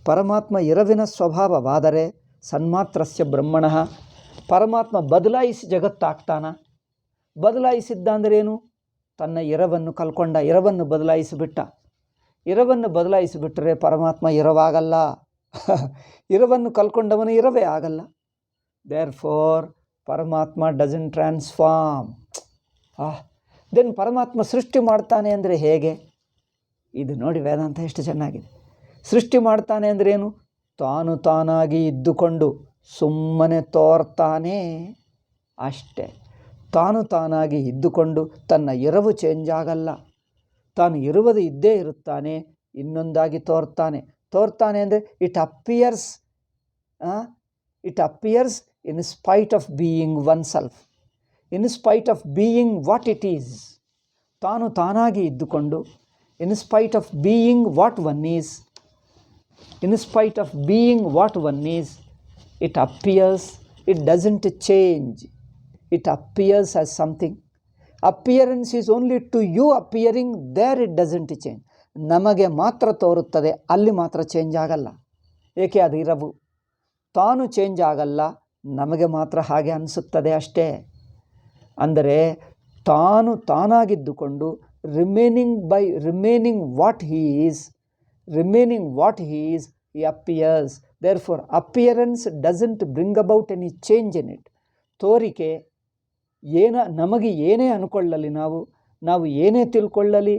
Paramatma ಇರವಿನ ಸ್ವಭಾವವಾದರೆ ಸನ್ಮಾತ್ರಸ್ಯ ಬ್ರಹ್ಮಣಃ, ಪರಮಾತ್ಮ ಬದಲಾಯಿಸಿ ಜಗತ್ತಾಗ್ತಾನ. ಬದಲಾಯಿಸಿದ್ದ ಅಂದ್ರೇನು? ತನ್ನ ಇರವನ್ನು ಕಲ್ಕೊಂಡ, ಇರವನ್ನು ಬದಲಾಯಿಸಿಬಿಟ್ಟ. ಇರವನ್ನು ಬದಲಾಯಿಸಿಬಿಟ್ಟರೆ ಪರಮಾತ್ಮ ಇರವಾಗಲ್ಲ. ಇರವನ್ನು ಕಲ್ಕೊಂಡವನು ಇರವೇ ಆಗಲ್ಲ. Therefore ಪರಮಾತ್ಮ doesn't transform. Then ಪರಮಾತ್ಮ ಸೃಷ್ಟಿ ಮಾಡ್ತಾನೆ ಅಂದರೆ ಹೇಗೆ? ಇದು ನೋಡಿ ವೇದಾಂತ ಎಷ್ಟು ಚೆನ್ನಾಗಿದೆ. ಸೃಷ್ಟಿ ಮಾಡ್ತಾನೆ ಅಂದ್ರೇನು? ತಾನು ತಾನಾಗಿ ಇದ್ದುಕೊಂಡು ಸುಮ್ಮನೆ ತೋರ್ತಾನೆ ಅಷ್ಟೇ. ತಾನು ತಾನಾಗಿ ಇದ್ದುಕೊಂಡು ತನ್ನ ಇರವು ಚೇಂಜ್ ಆಗಲ್ಲ. ತಾನು ಇರುವುದು ಇದ್ದೇ ಇರುತ್ತಾನೆ, ಇನ್ನೊಂದಾಗಿ ತೋರ್ತಾನೆ. ತೋರ್ತಾನೆ ಅಂದರೆ it appears in spite of being oneself, in spite of being what it is. ತಾನು ತಾನಾಗಿ ಇದ್ದುಕೊಂಡು, in spite of being what one is, in spite of being what one is, it appears, it doesn't change. It appears as something. Appearance is only to you appearing, there it doesn't change. ನಮಗೆ ಮಾತ್ರ ತೋರುತ್ತದೆ, ಅಲ್ಲಿ ಮಾತ್ರ change ಆಗಲ್ಲ. ಏಕೆ? ಅದು ಇರವು. ತಾನು ಚೇಂಜ್ ಆಗಲ್ಲ, ನಮಗೆ ಮಾತ್ರ ಹಾಗೆ ಅನಿಸುತ್ತದೆ ಅಷ್ಟೇ. ಅಂದರೆ ತಾನು ತಾನಾಗಿದ್ದುಕೊಂಡು remaining what he is, he appears. Therefore appearance doesn't bring about any change in it. ತೋರಿಕೆ ನಮಗೆ ಏನೇ ಅಂದ್ಕೊಳ್ಳಲಿ, ನಾವು ಏನೇ ತಿಳ್ಕೊಳ್ಳಲಿ,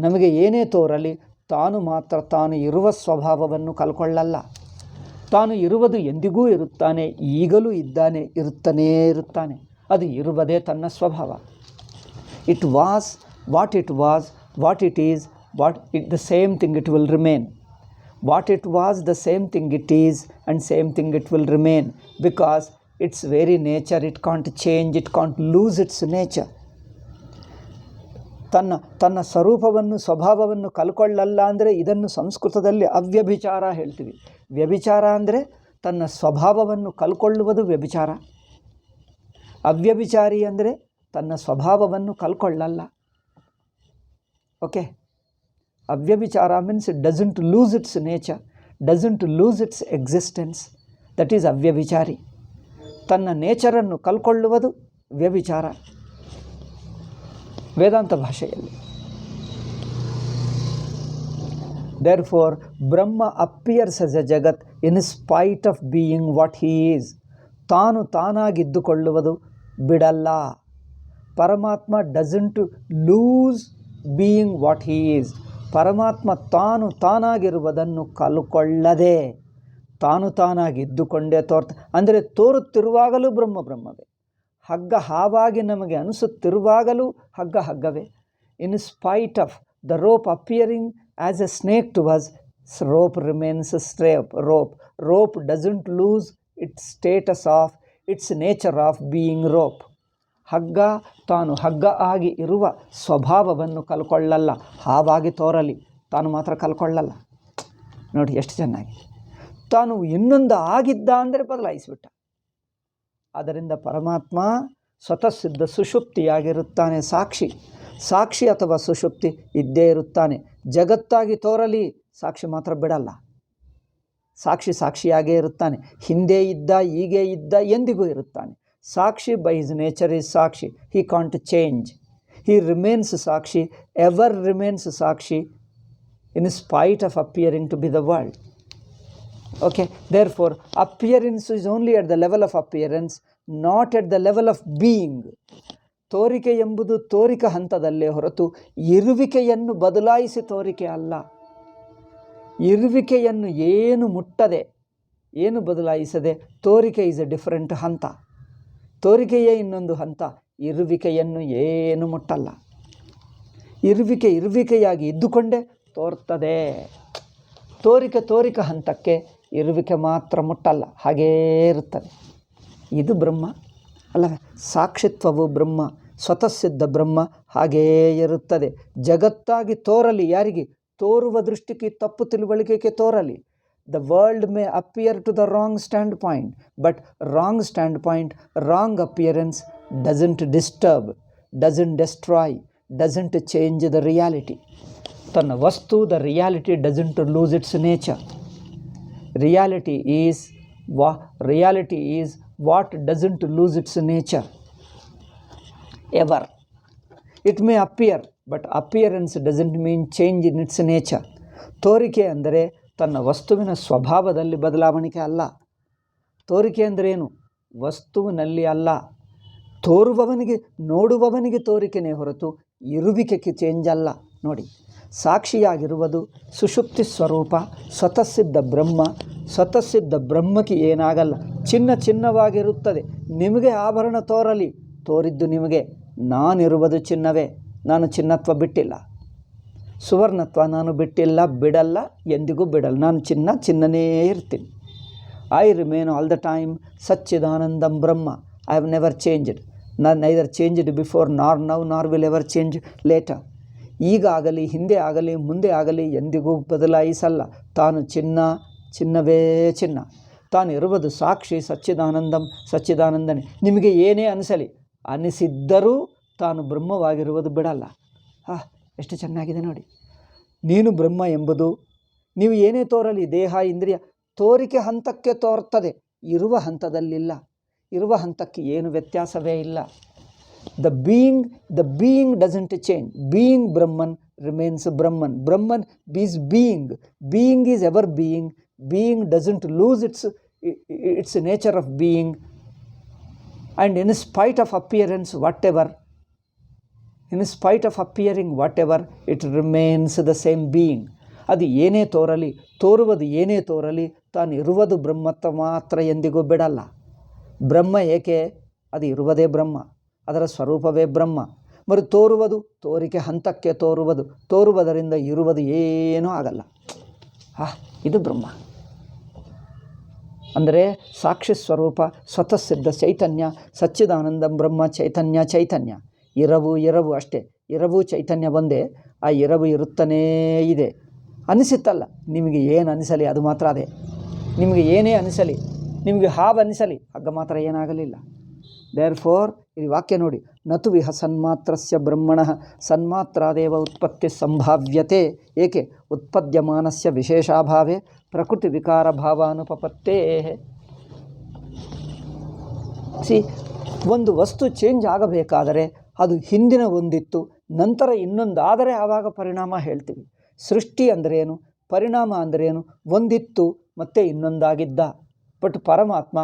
ನಮಗೆ ಏನೇ ತೋರಲಿ, ತಾನು ಮಾತ್ರ ತಾನು ಇರುವ ಸ್ವಭಾವವನ್ನು ಕಲ್ಕೊಳ್ಳಲ್ಲ. ತಾನು ಇರುವುದು ಎಂದಿಗೂ ಇರುತ್ತಾನೆ, ಈಗಲೂ ಇದ್ದಾನೆ, ಇರುತ್ತಾನೇ ಇರುತ್ತಾನೆ. ಅದು ಇರುವುದೇ ತನ್ನ ಸ್ವಭಾವ. It was what it was, what it is, the same thing it will remain. What it was the same thing it is and same thing it will remain, because it's very nature. It can't change, it can't loose its nature. ತನ್ನ ಸ್ವರೂಪವನ್ನು ಸ್ವಭಾವವನ್ನು ಕಲ್ಕೊಳ್ಳಲ್ಲ ಅಂದರೆ ಇದನ್ನು ಸಂಸ್ಕೃತದಲ್ಲಿ ಅವ್ಯಭಿಚಾರ ಹೇಳ್ತೀವಿ. ವ್ಯಭಿಚಾರ ಅಂದರೆ ತನ್ನ ಸ್ವಭಾವವನ್ನು ಕಲ್ಕೊಳ್ಳುವುದು ವ್ಯಭಿಚಾರ. ಅವ್ಯಭಿಚಾರಿ ಅಂದರೆ ತನ್ನ ಸ್ವಭಾವವನ್ನು ಕಲ್ಕೊಳ್ಳಲ್ಲ. Okay, avyabhichara means it doesn't lose its nature, doesn't lose its existence. That is avyabhichari. ತನ್ನ ನೇಚರನ್ನು ಕಲ್ಕೊಳ್ಳುವುದು ವ್ಯಭಿಚಾರ ವೇದಾಂತ ಭಾಷೆಯಲ್ಲಿ. Therefore, Brahma appears as a Jagat in spite of being what he is. ತಾನು ತಾನಾಗಿದ್ದುಕೊಳ್ಳುವುದು ಬಿಡಲ್ಲ. Paramatma doesn't lose being what he is. Paramatma ತಾನು ತಾನಾಗಿರುವುದನ್ನು ಕಲ್ಕೊಳ್ಳದೆ ತಾನು ತಾನಾಗಿದ್ದುಕೊಂಡೇ ಅಂದರೆ ತೋರುತ್ತಿರುವಾಗಲೂ ಬ್ರಹ್ಮವೇ. ಹಗ್ಗ ಹಾವಾಗಿ ನಮಗೆ ಅನಿಸುತ್ತಿರುವಾಗಲೂ ಹಗ್ಗವೇ. In spite of the rope appearing as a snake to us, rope remains rope. Rope doesn't lose its status of, its nature of being rope. ಹಗ್ಗ ತಾನು ಹಗ್ಗ ಆಗಿ ಇರುವ ಸ್ವಭಾವವನ್ನು ಕಲ್ಕೊಳ್ಳಲ್ಲ. ಹಾವಾಗಿ ತೋರಲಿ, ತಾನು ಮಾತ್ರ ಕಲ್ಕೊಳ್ಳಲ್ಲ. ನೋಡಿ ಎಷ್ಟು ಚೆನ್ನಾಗಿ. ತಾನು ಇನ್ನೊಂದು ಆಗಿದ್ದ ಅಂದರೆ ಬದಲಾಯಿಸಿಬಿಟ್ಟ. ಅದರಿಂದ ಪರಮಾತ್ಮ ಸ್ವತಃ ಸಿದ್ಧ ಸುಷುಪ್ತಿಯಾಗಿರುತ್ತಾನೆ. ಸಾಕ್ಷಿ ಅಥವಾ ಸುಷುಪ್ತಿ ಇದ್ದೇ ಇರುತ್ತಾನೆ. ಜಗತ್ತಾಗಿ ತೋರಲಿ, ಸಾಕ್ಷಿ ಮಾತ್ರ ಬಿಡಲ್ಲ. ಸಾಕ್ಷಿಯಾಗೇ ಇರುತ್ತಾನೆ. ಹಿಂದೆ ಇದ್ದ, ಹೀಗೆ ಇದ್ದ, ಎಂದಿಗೂ ಇರುತ್ತಾನೆ. Sakshi by his nature is sakshi. He can't change. He remains sakshi, ever remains sakshi in spite of appearing to be the world. Okay, therefore appearance is only at the level of appearance, not at the level of being. ತೋರಿಕೆ ಎಂಬುದು ತೋರಿಕ ಹಂತದಲ್ಲೇ ಹೊರತು ಇರುವಿಕೆಯನ್ನು ಬದಲಾಯಿಸಿ ತೋರಿಕೆ ಅಲ್ಲ. ಇರುವಿಕೆಯನ್ನು ಏನು ಮುಟ್ಟದೆ, ಏನು ಬದಲಾಯಿಸದೆ ತೋರಿಕೆ is A different ಹಂತ. ತೋರಿಕೆಯೇ ಇನ್ನೊಂದು ಹಂತ. ಇರುವಿಕೆಯನ್ನು ಏನು ಮುಟ್ಟಲ್ಲ. ಇರುವಿಕೆಯಾಗಿ ಇದ್ದುಕೊಂಡೇ ತೋರ್ತದೆ. ತೋರಿಕೆ ಹಂತಕ್ಕೆ ಇರುವಿಕೆ ಮಾತ್ರ ಮುಟ್ಟಲ್ಲ, ಹಾಗೇ ಇರುತ್ತದೆ. ಇದು ಬ್ರಹ್ಮ ಅಲ್ಲವೇ? ಸಾಕ್ಷಿತ್ವವು ಬ್ರಹ್ಮ, ಸ್ವತಃ ಸಿದ್ಧ ಬ್ರಹ್ಮ ಹಾಗೇ ಇರುತ್ತದೆ. ಜಗತ್ತಾಗಿ ತೋರಲಿ, ಯಾರಿಗೆ? ತೋರುವ ದೃಷ್ಟಿಗೆ, ತಪ್ಪು ತಿಳುವಳಿಕೆಗೆ ತೋರಲಿ. The world may appear to the wrong standpoint, but wrong standpoint, wrong appearance doesn't disturb, doesn't destroy, doesn't change the reality. ತನ್ನ ವಸ್ತು, the reality doesn't lose its nature. Reality is what doesn't lose its nature ever. It may appear, but appearance doesn't mean change in its nature. ತೋರಿಕೆ ಅಂದರೆ ತನ್ನ ವಸ್ತುವಿನ ಸ್ವಭಾವದಲ್ಲಿ ಬದಲಾವಣೆ ಅಲ್ಲ. ತೋರಿಕೆ ಅಂದ್ರೇನು? ವಸ್ತುವಿನಲ್ಲಿ ಅಲ್ಲ. ತೋರುವವನಿಗೆ, ನೋಡುವವನಿಗೆ ತೋರಿಕೆನೇ ಹೊರತು ಇರುವಿಕೆಗೆ ಚೇಂಜ್ ಅಲ್ಲ. ನೋಡಿ, ಸಾಕ್ಷಿಯಾಗಿರುವುದು ಸುಷುಪ್ತಿ ಸ್ವರೂಪ ಸ್ವತಃ ಸಿದ್ಧ ಬ್ರಹ್ಮ. ಸ್ವತಃ ಸಿದ್ಧ ಬ್ರಹ್ಮಕ್ಕೆ ಏನಾಗಲ್ಲ, ಚಿನ್ನವಾಗಿರುತ್ತದೆ. ನಿಮಗೆ ಆಭರಣ ತೋರಲಿ, ತೋರಿದ್ದು ನಿಮಗೆ. ನಾನಿರುವುದು ಚಿನ್ನವೇ, ನಾನು ಚಿನ್ನತ್ವ ಬಿಟ್ಟಿಲ್ಲ. ಸುವರ್ಣತ್ವ ನಾನು ಬಿಟ್ಟಿಲ್ಲ, ಬಿಡಲ್ಲ, ಎಂದಿಗೂ ಬಿಡಲ್ಲ. ನಾನು ಚಿನ್ನನೇ ಇರ್ತೀನಿ. I remain all the time Sachchidanandam Brahma. I have never changed. ನಾನು neither changed before nor now nor will ever change later. ಈಗ ಆಗಲಿ, ಹಿಂದೆ ಆಗಲಿ, ಮುಂದೆ ಆಗಲಿ ಎಂದಿಗೂ ಬದಲಾಯಿಸಲ್ಲ. ತಾನು ಚಿನ್ನವೇ ಚಿನ್ನ. ತಾನು ಇರುವುದು ಸಾಕ್ಷಿ ಸಚ್ಚಿದಾನಂದನೇ. ನಿಮಗೆ ಏನೇ ಅನಿಸಿದ್ದರೂ ತಾನು ಬ್ರಹ್ಮವಾಗಿರುವುದು ಬಿಡಲ್ಲ. ಎಷ್ಟು ಚೆನ್ನಾಗಿದೆ ನೋಡಿ. ನೀನು ಬ್ರಹ್ಮ ಎಂಬುದು, ನೀವು ಏನೇ ತೋರಲಿ, ದೇಹ ಇಂದ್ರಿಯ ತೋರಿಕೆ ಹಂತಕ್ಕೆ ತೋರ್ತದೆ, ಇರುವ ಹಂತದಲ್ಲಿಲ್ಲ. ಇರುವ ಹಂತಕ್ಕೆ ಏನು ವ್ಯತ್ಯಾಸವೇ ಇಲ್ಲ. The being doesn't change. Being Brahman remains Brahman. Brahman is being. Being is ever being. Being doesn't lose its nature of being. And in spite of appearance, in spite of appearing whatever, it remains the same being. ಅದು ಏನೇ ತೋರಲಿ, ತೋರುವುದು ಏನೇ ತೋರಲಿ, ತಾನು ಇರುವುದು ಬ್ರಹ್ಮತ್ವ ಮಾತ್ರ ಎಂದಿಗೂ ಬಿಡಲ್ಲ. ಬ್ರಹ್ಮ ಏಕೆ? ಅದು ಇರುವುದೇ ಬ್ರಹ್ಮ, ಅದರ ಸ್ವರೂಪವೇ ಬ್ರಹ್ಮ. మరి ತೋರುವುದು, ತೋರಿಕೆ ಹಂತಕ್ಕೆ ತೋರುವುದರಿಂದ ಇರುವುದು ಏನೂ ಆಗಲ್ಲ. ಇದು ಬ್ರಹ್ಮ ಅಂದರೆ ಸಾಕ್ಷಿ ಸ್ವರೂಪ ಸ್ವತಃ ಸಿದ್ಧ ಚೈತನ್ಯ ಸಚ್ಚಿದಾನಂದಂ ಬ್ರಹ್ಮ. ಚೈತನ್ಯ ಇರವು ಅಷ್ಟೇ. ಇರವು ಚೈತನ್ಯ ಒಂದೇ. ಆ ಇರವು ಇರುತ್ತನೇ ಇದೆ. ಅನಿಸುತ್ತಲ್ಲ, ನಿಮಗೆ ಏನು ಅನಿಸಲಿ ಅದು ಮಾತ್ರ ಅದೇ. ನಿಮಗೆ ಏನೇ ಅನಿಸಲಿ, ನಿಮಗೆ ಹಾವು ಅನಿಸಲಿ, ಆಗ ಮಾತ್ರ ಏನಾಗಲಿಲ್ಲ. ದೇರ್ಫೋರ್ ಈ ವಾಕ್ಯ ನೋಡಿ, ನತು ವಿಹ ಸನ್ಮಾತ್ರಸ್ಯ ಬ್ರಹ್ಮಣಃ ಸನ್ಮಾತ್ರಾದೇವ ಉತ್ಪತ್ತಿ ಸಂಭಾವ್ಯತೆ. ಏಕೆ? ಉತ್ಪದ್ಯಮಾನಸ್ಯ ವಿಶೇಷಾಭಾವೇ ಪ್ರಕೃತಿ ವಿಕಾರ ಭಾವಾನುಪಪತ್ತೇ. ಒಂದು ವಸ್ತು ಚೇಂಜ್ ಆಗಬೇಕಾದರೆ ಅದು ಹಿಂದಿನ ಒಂದಿತ್ತು, ನಂತರ ಇನ್ನೊಂದಾದರೆ ಆವಾಗ ಪರಿಣಾಮ ಹೇಳ್ತೀವಿ. ಸೃಷ್ಟಿ ಅಂದ್ರೇನು, ಪರಿಣಾಮ ಅಂದ್ರೇನು? ಒಂದಿತ್ತು ಮತ್ತೆ ಇನ್ನೊಂದಾಗಿದ್ದ. ಬಟ್ ಪರಮಾತ್ಮ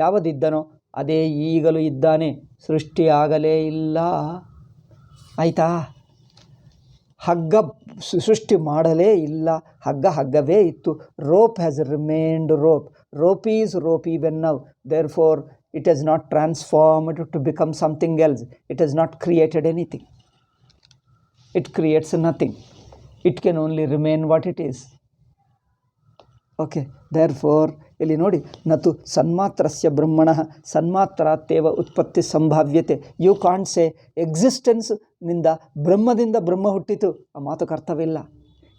ಯಾವುದಿದ್ದನೋ ಅದೇ ಈಗಲೂ ಇದ್ದಾನೆ. ಸೃಷ್ಟಿ ಆಗಲೇ ಇಲ್ಲ. ಆಯಿತಾ? ಹಗ್ಗ ಸೃಷ್ಟಿ ಮಾಡಲೇ ಇಲ್ಲ. ಹಗ್ಗವೇ ಇತ್ತು. Rope has remained rope. Rope is rope even now. Therefore it has not transformed to become something else. It has not created anything. It creates nothing. It can only remain what it is. Okay, therefore ಇಲ್ಲಿ ನೋಡಿ, ನತು ಸನ್ಮಾತ್ರಸ್ಯ ಬ್ರಹ್ಮಣಃ ಸನ್ಮಾತ್ರಾತ್ತೇವ ಉತ್ಪತ್ತಿ ಸಂಭಾವ್ಯತೆ. You can't say ಎಕ್ಸಿಸ್ಟೆನ್ಸ್ನಿಂದ ಬ್ರಹ್ಮದಿಂದ ಬ್ರಹ್ಮ ಹುಟ್ಟಿತು, ಆ ಮಾತುಕ್ಕೆ ಅರ್ಥವಿಲ್ಲ.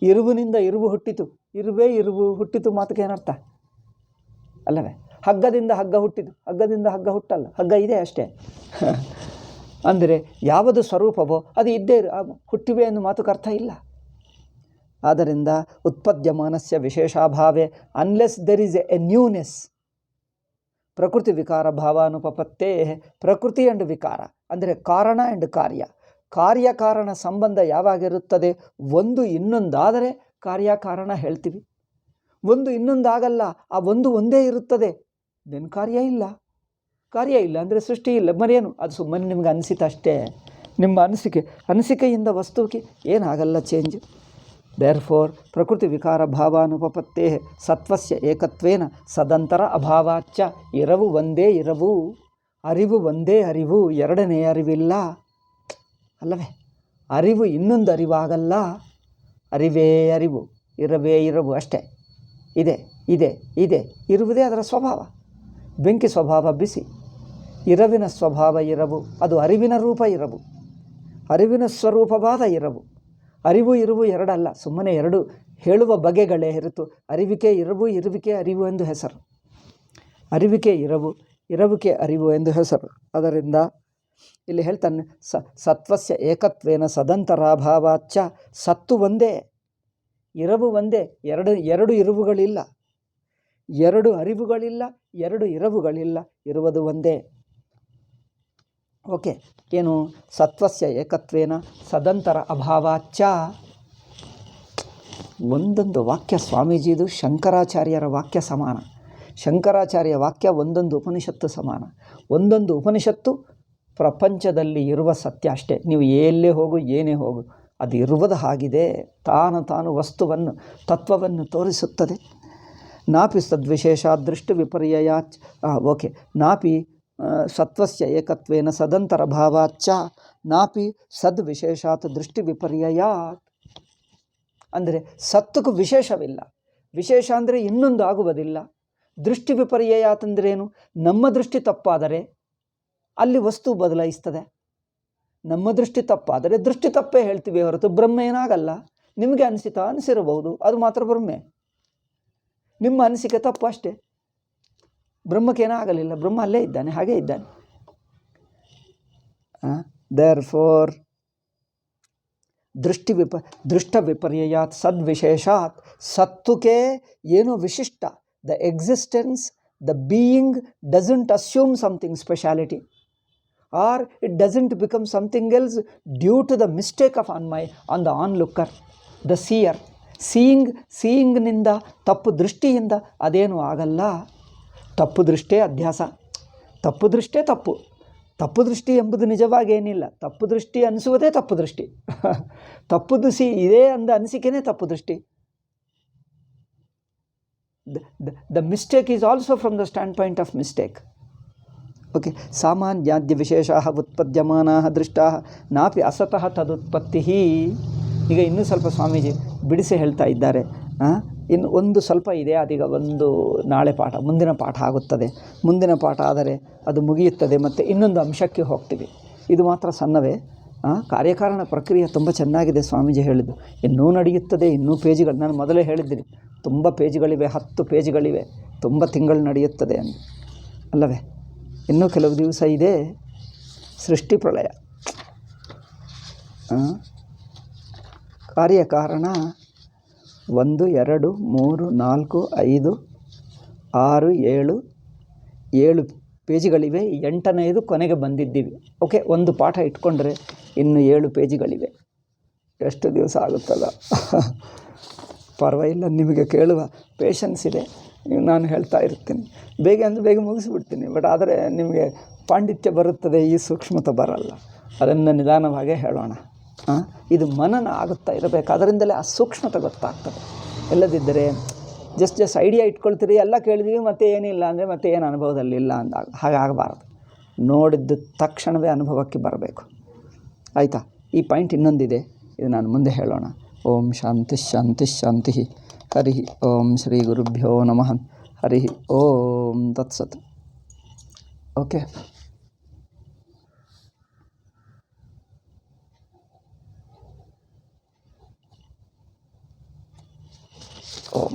ಇರುವಿನಿಂದ ಇರುವು ಹುಟ್ಟಿತು, ಇರುವು ಹುಟ್ಟಿತು ಮಾತುಕ್ಕೆ ಏನರ್ಥ ಅಲ್ಲವೇ? ಹಗ್ಗದಿಂದ ಹಗ್ಗ ಹುಟ್ಟಿತು, ಹಗ್ಗದಿಂದ ಹಗ್ಗ ಹುಟ್ಟಲ್ಲ, ಹಗ್ಗ ಇದೆ ಅಷ್ಟೇ. ಅಂದರೆ ಯಾವುದು ಸ್ವರೂಪವೋ ಅದು ಇದ್ದೇ ಹುಟ್ಟಿವೆ ಅನ್ನೋ ಮಾತುಕ್ಕೆ ಅರ್ಥ ಇಲ್ಲ. ಆದ್ದರಿಂದ ಉತ್ಪದ್ಯಮಾನಸ್ಯ ವಿಶೇಷಾಭಾವೇ unless there is a newness. ಪ್ರಕೃತಿ ವಿಕಾರ ಭಾವಾನುಪಪತ್ತೇ. ಪ್ರಕೃತಿ ಆ್ಯಂಡ್ ವಿಕಾರ ಅಂದರೆ ಕಾರಣ ಆ್ಯಂಡ್ ಕಾರ್ಯಕಾರಣ ಸಂಬಂಧ ಯಾವಾಗಿರುತ್ತದೆ? ಒಂದು ಇನ್ನೊಂದಾದರೆ ಕಾರ್ಯಕಾರಣ ಹೇಳ್ತೀವಿ, ಒಂದು ಇನ್ನೊಂದಾಗಲ್ಲ. ಆ ಒಂದು ಒಂದೇ ಇರುತ್ತದೆ, ದೆನ್ ಕಾರ್ಯ ಇಲ್ಲ ಅಂದರೆ ಸೃಷ್ಟಿ ಇಲ್ಲ. ಮರೇನು? ಅದು ಸುಮ್ಮನೆ ನಿಮ್ಗೆ ಅನಿಸಿತಷ್ಟೇ. ನಿಮ್ಮ ಅನಿಸಿಕೆಯಿಂದ ವಸ್ತುವಿಗೆ ಏನಾಗಲ್ಲ ಚೇಂಜ್. ದೇರ್ಫೋರ್ ಪ್ರಕೃತಿ ವಿಕಾರ ಭಾವಾನುಪಪತ್ತೇ ಸತ್ವಸ್ಯ ಏಕತ್ವೇನ ಸದಂತರ ಅಭಾವಾಚ್ಚ. ಇರವು ಒಂದೇ ಇರವು, ಅರಿವು ಒಂದೇ ಅರಿವು, ಎರಡನೇ ಅರಿವಿಲ್ಲ ಅಲ್ಲವೇ? ಅರಿವು ಇನ್ನೊಂದು ಅರಿವಾಗಲ್ಲ, ಅರಿವೇ ಅರಿವು. ಇರವೇ ಇರವು ಅಷ್ಟೇ. ಇದೆ ಇದೆ ಇದೆ, ಇರುವುದೇ ಅದರ ಸ್ವಭಾವ. ಬೆಂಕಿ ಸ್ವಭಾವ ಬಿಸಿ, ಇರವಿನ ಸ್ವಭಾವ ಇರವು, ಅದು ಅರಿವಿನ ರೂಪ ಇರವು, ಅರಿವಿನ ಸ್ವರೂಪವಾದ ಇರವು. ಅರಿವು ಇರುವು ಎರಡಲ್ಲ, ಸುಮ್ಮನೆ ಎರಡು ಹೇಳುವ ಬಗೆಗಳೇ ಹೊರತು ಅರಿವಿಕೆ ಇರವು, ಇರುವಿಕೆ ಅರಿವು ಎಂದು ಹೆಸರು. ಅರಿವಿಕೆ ಇರವು, ಇರುವಿಕೆ ಅರಿವು ಎಂದು ಹೆಸರು. ಅದರಿಂದ ಇಲ್ಲಿ ಹೇಳ್ತಾನೆ, ಸತ್ವಸ್ಯ ಏಕತ್ವೇನ ಸದಂತರಾಭಾವಾಚ್ಚ. ಸತ್ತು ಒಂದೇ, ಇರವು ಒಂದೇ, ಎರಡು ಇರುವುಗಳಿಲ್ಲ, ಎರಡು ಅರಿವುಗಳಿಲ್ಲ, ಎರಡು ಇರವುಗಳಿಲ್ಲ, ಇರುವುದು ಒಂದೇ. ಓಕೆ, ಏನು? ಸತ್ವಸ್ಯ ಏಕತ್ವೇನ ಸದಂತರ ಅಭಾವಾಚ್ಚ. ಒಂದೊಂದು ವಾಕ್ಯ ಸ್ವಾಮೀಜಿದು ಶಂಕರಾಚಾರ್ಯರ ವಾಕ್ಯ ಸಮಾನ. ಶಂಕರಾಚಾರ್ಯ ವಾಕ್ಯ ಒಂದೊಂದು ಉಪನಿಷತ್ತು ಸಮಾನ. ಒಂದೊಂದು ಉಪನಿಷತ್ತು ಪ್ರಪಂಚದಲ್ಲಿ ಇರುವ ಸತ್ಯ ಅಷ್ಟೇ. ನೀವು ಎಲ್ಲೇ ಹೋಗು, ಏನೇ ಹೋಗು, ಅದು ಇರುವುದು ಹಾಗಿದೆ. ತಾನು ವಸ್ತುವನ್ನು, ತತ್ವವನ್ನು ತೋರಿಸುತ್ತದೆ. ನಾಪಿ ಸದ್ವಿಶೇಷಾತ್ ದೃಷ್ಟಿ ವಿಪರ್ಯಯಾಚ್. ಓಕೆ, ನಾಪಿ ಸತ್ವಸ್ಯ ಏಕತ್ವೇನ ಸದಂತರ ಭಾವಾಚ್ಚ ನಾಪಿ ಸದ್ವಿಶೇಷಾತ್ ದೃಷ್ಟಿ ವಿಪರ್ಯಯಾತ್. ಅಂದರೆ ಸತ್ತಕ್ಕೂ ವಿಶೇಷವಿಲ್ಲ. ವಿಶೇಷ ಅಂದರೆ ಇನ್ನೊಂದು ಆಗುವುದಿಲ್ಲ. ದೃಷ್ಟಿ ವಿಪರ್ಯಯಾತ್ ಅಂದ್ರೇನು? ನಮ್ಮ ದೃಷ್ಟಿ ತಪ್ಪಾದರೆ ಅಲ್ಲಿ ವಸ್ತು ಬದಲಾಯಿಸ್ತದೆ. ನಮ್ಮ ದೃಷ್ಟಿ ತಪ್ಪಾದರೆ ದೃಷ್ಟಿ ತಪ್ಪೇ ಹೇಳ್ತೀವಿ ಹೊರತು ಬ್ರಹ್ಮ ಏನಾಗಲ್ಲ. ನಿಮಗೆ ಅನಿಸಿರಬಹುದು, ಅದು ಮಾತ್ರ ಬ್ರಹ್ಮೆ. ನಿಮ್ಮ ಅನಿಸಿಕೆ ತಪ್ಪು ಅಷ್ಟೇ, ಬ್ರಹ್ಮಕ್ಕೇನಾಗಲಿಲ್ಲ. ಬ್ರಹ್ಮ ಅಲ್ಲೇ ಇದ್ದಾನೆ, ಹಾಗೇ ಇದ್ದಾನೆ. ದೇರ್ಫೋರ್ ದೃಷ್ಟ ವಿಪರ್ಯಯಾತ್ ಸದ್ವಿಶೇಷಾತ್. ಸತ್ತುಕೆ ಏನು ವಿಶಿಷ್ಟ? The existence, the being doesn't assume something speciality, or it doesn't become something else due to the mistake of on the onlooker, the seer. ಸೀಯಿಂಗ್ನಿಂದ, ತಪ್ಪು ದೃಷ್ಟಿಯಿಂದ ಅದೇನೂ ಆಗಲ್ಲ. ತಪ್ಪು ದೃಷ್ಟೇ ಅಧ್ಯಾಸ, ತಪ್ಪು ದೃಷ್ಟೇ ತಪ್ಪು. ತಪ್ಪು ದೃಷ್ಟಿ ಎಂಬುದು ನಿಜವಾಗೇನಿಲ್ಲ. ತಪ್ಪು ದೃಷ್ಟಿ ಅನಿಸುವುದೇ ತಪ್ಪು ದೃಷ್ಟಿ. ತಪ್ಪು ದೃಷ್ಟಿ ಇದೆ ಅಂದ ಅನಿಸಿಕೆನೇ ತಪ್ಪು ದೃಷ್ಟಿ. The mistake is also from the standpoint of mistake. Okay, ಸಾಮಾನ್ಯಾದ್ಯ ವಿಶೇಷಾಃ ಉತ್ಪದ್ಯಮಾನಾಃ ದೃಷ್ಟಾಃ ನಾಪಿ ಅಸತಃ ತದುತ್ಪತ್ತಿ. ಈಗ ಇನ್ನೂ ಸ್ವಲ್ಪ ಸ್ವಾಮೀಜಿ ಬಿಡಿಸಿ ಹೇಳ್ತಾ ಇದ್ದಾರೆ. ಇನ್ನು ಒಂದು ಸ್ವಲ್ಪ ಇದೆ, ಅದೀಗ ಒಂದು ನಾಳೆ ಪಾಠ, ಮುಂದಿನ ಪಾಠ ಆಗುತ್ತದೆ. ಮುಂದಿನ ಪಾಠ ಆದರೆ ಅದು ಮುಗಿಯುತ್ತದೆ, ಮತ್ತು ಇನ್ನೊಂದು ಅಂಶಕ್ಕೆ ಹೋಗ್ತೀವಿ. ಇದು ಮಾತ್ರ ಸಣ್ಣವೇ. ಕಾರ್ಯಕಾರಣ ಪ್ರಕ್ರಿಯೆ ತುಂಬ ಚೆನ್ನಾಗಿದೆ ಸ್ವಾಮೀಜಿ ಹೇಳಿದ್ದು. ಇನ್ನೂ ನಡೆಯುತ್ತದೆ, ಇನ್ನೂ ಪೇಜ್ಗಳು. ನಾನು ಮೊದಲೇ ಹೇಳಿದ್ದೀನಿ, ತುಂಬ ಪೇಜ್ಗಳಿವೆ, 10 ಪೇಜ್ಗಳಿವೆ, ತುಂಬ ತಿಂಗಳು ನಡೆಯುತ್ತದೆ ಅಂತ ಅಲ್ಲವೇ. ಇನ್ನೂ ಕೆಲವು ದಿವಸ ಇದೆ. ಸೃಷ್ಟಿ ಪ್ರಳಯ, ಕಾರ್ಯಕಾರಣ 1 2 3 4 5 6 7 ಪೇಜ್ಗಳಿವೆ. 8ನೇದು ಕೊನೆಗೆ ಬಂದಿದ್ದೀವಿ. ಓಕೆ, ಒಂದು ಪಾಠ ಇಟ್ಕೊಂಡ್ರೆ ಇನ್ನು 7 ಪೇಜ್ಗಳಿವೆ. ಎಷ್ಟು ದಿವಸ ಆಗುತ್ತಲ್ಲ. ಪರವಾಗಿಲ್ಲ, ನಿಮಗೆ ಕೇಳುವ ಪೇಷನ್ಸ್ ಇದೆ. ನಾನು ಹೇಳ್ತಾ ಇರ್ತೀನಿ, ಬೇಗ ಅಂದರೆ ಬೇಗ ಮುಗಿಸ್ಬಿಡ್ತೀನಿ. ಬಟ್ ಆದರೆ ನಿಮಗೆ ಪಾಂಡಿತ್ಯ ಬರುತ್ತದೆ, ಈ ಸೂಕ್ಷ್ಮತೆ ಬರಲ್ಲ. ಅದನ್ನು ನಿಧಾನವಾಗೇ ಹೇಳೋಣ. ಇದು ಮನನ ಆಗುತ್ತಾ ಇರಬೇಕು, ಅದರಿಂದಲೇ ಆ ಸೂಕ್ಷ್ಮತೆ ಗೊತ್ತಾಗ್ತದೆ. ಇಲ್ಲದಿದ್ದರೆ ಜಸ್ಟ್ ಐಡಿಯಾ ಇಟ್ಕೊಳ್ತೀರಿ, ಎಲ್ಲ ಕೇಳಿದ್ವಿ ಮತ್ತೆ ಏನಿಲ್ಲ ಅಂದರೆ ಮತ್ತೆ ಏನು ಅನುಭವದಲ್ಲಿಲ್ಲ ಅಂದಾಗ ಹಾಗಾಗಬಾರ್ದು. ನೋಡಿದ್ದು ತಕ್ಷಣವೇ ಅನುಭವಕ್ಕೆ ಬರಬೇಕು. ಆಯಿತಾ? ಈ ಪಾಯಿಂಟ್ ಇನ್ನೊಂದಿದೆ, ಇದು ನಾನು ಮುಂದೆ ಹೇಳೋಣ. ಓಂ ಶಾಂತಿ ಶಾಂತಿ ಶಾಂತಿ. ಹರಿ ಓಂ ಶ್ರೀ ಗುರುಭ್ಯೋ ನಮಃ. ಹರಿ ಓಂ ತತ್ಸತ್. ಓಕೆ, ಓಂ.